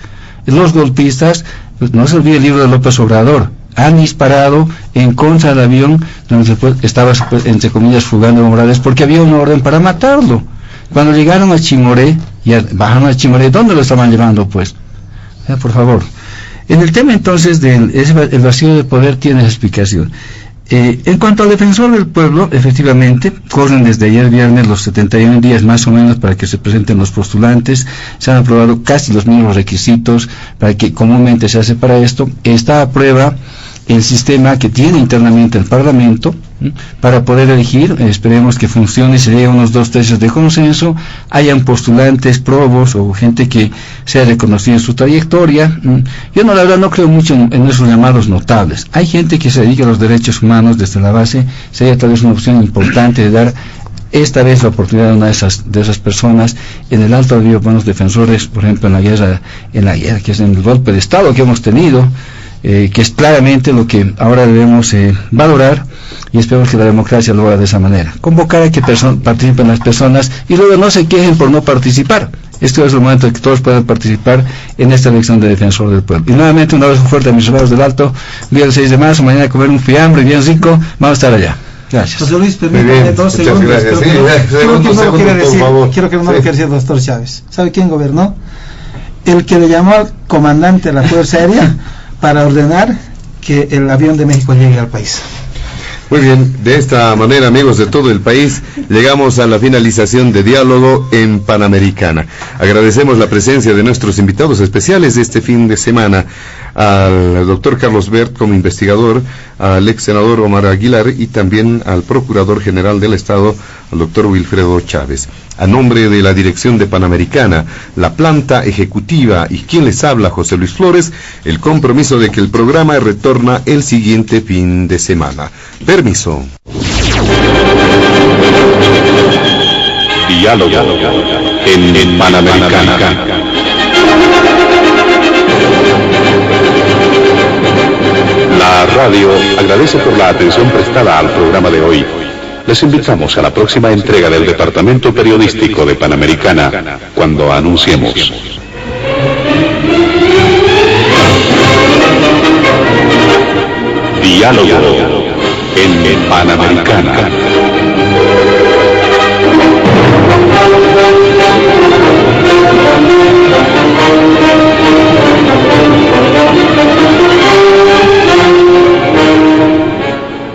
Los golpistas, no se olvide el libro de López Obrador, han disparado en contra del avión donde estaba, entre comillas, fugando Evo Morales, porque había una orden para matarlo. Cuando llegaron a Chimoré, bajaron a Chimoré, ¿dónde lo estaban llevando, pues? Por favor. En el tema entonces del el vacío de poder tiene explicación. En cuanto al defensor del pueblo, efectivamente, corren desde ayer viernes los 71 días más o menos para que se presenten los postulantes. Se han aprobado casi los mismos requisitos para que comúnmente se hace para esto. Está a prueba el sistema que tiene internamente el Parlamento para poder elegir. Esperemos que funcione, se llegue a unos 2/3 de consenso, hayan postulantes probos o gente que sea reconocida en su trayectoria. Yo la verdad no creo mucho en esos llamados notables. Hay gente que se dedica a los derechos humanos desde la base. Sería tal vez una opción importante de dar esta vez la oportunidad a una de esas personas en el alto de buenos defensores, por ejemplo en la guerra que es en el golpe de Estado que hemos tenido, que es claramente lo que ahora debemos valorar, y esperemos que la democracia lo haga de esa manera. Convocar a que participen las personas y luego no se quejen por no participar. Este es el momento de que todos puedan participar en esta elección de defensor del pueblo. Y nuevamente un abrazo fuerte a mis hermanos del Alto. Día del 6 de marzo, mañana comer un fiambre bien rico. Vamos a estar allá. Gracias. José Luis, permítame 2 segundos. Quiero que no lo quiera decir el doctor Chávez. ¿Sabe quién gobernó? El que le llamó al comandante de la Fuerza Aérea para ordenar que el avión de México llegue al país. Muy bien, de esta manera, amigos de todo el país, llegamos a la finalización de Diálogo en Panamericana. Agradecemos la presencia de nuestros invitados especiales de este fin de semana, al doctor Carlos Bert como investigador, al ex senador Omar Aguilar y también al procurador general del Estado, al doctor Wilfredo Chávez. A nombre de la dirección de Panamericana, la planta ejecutiva y quien les habla, José Luis Flores, el compromiso de que el programa retorna el siguiente fin de semana. Permiso. Diálogo en Panamericana. La radio agradece por la atención prestada al programa de hoy. Les invitamos a la próxima entrega del Departamento Periodístico de Panamericana, cuando anunciemos. Diálogo en Panamericana.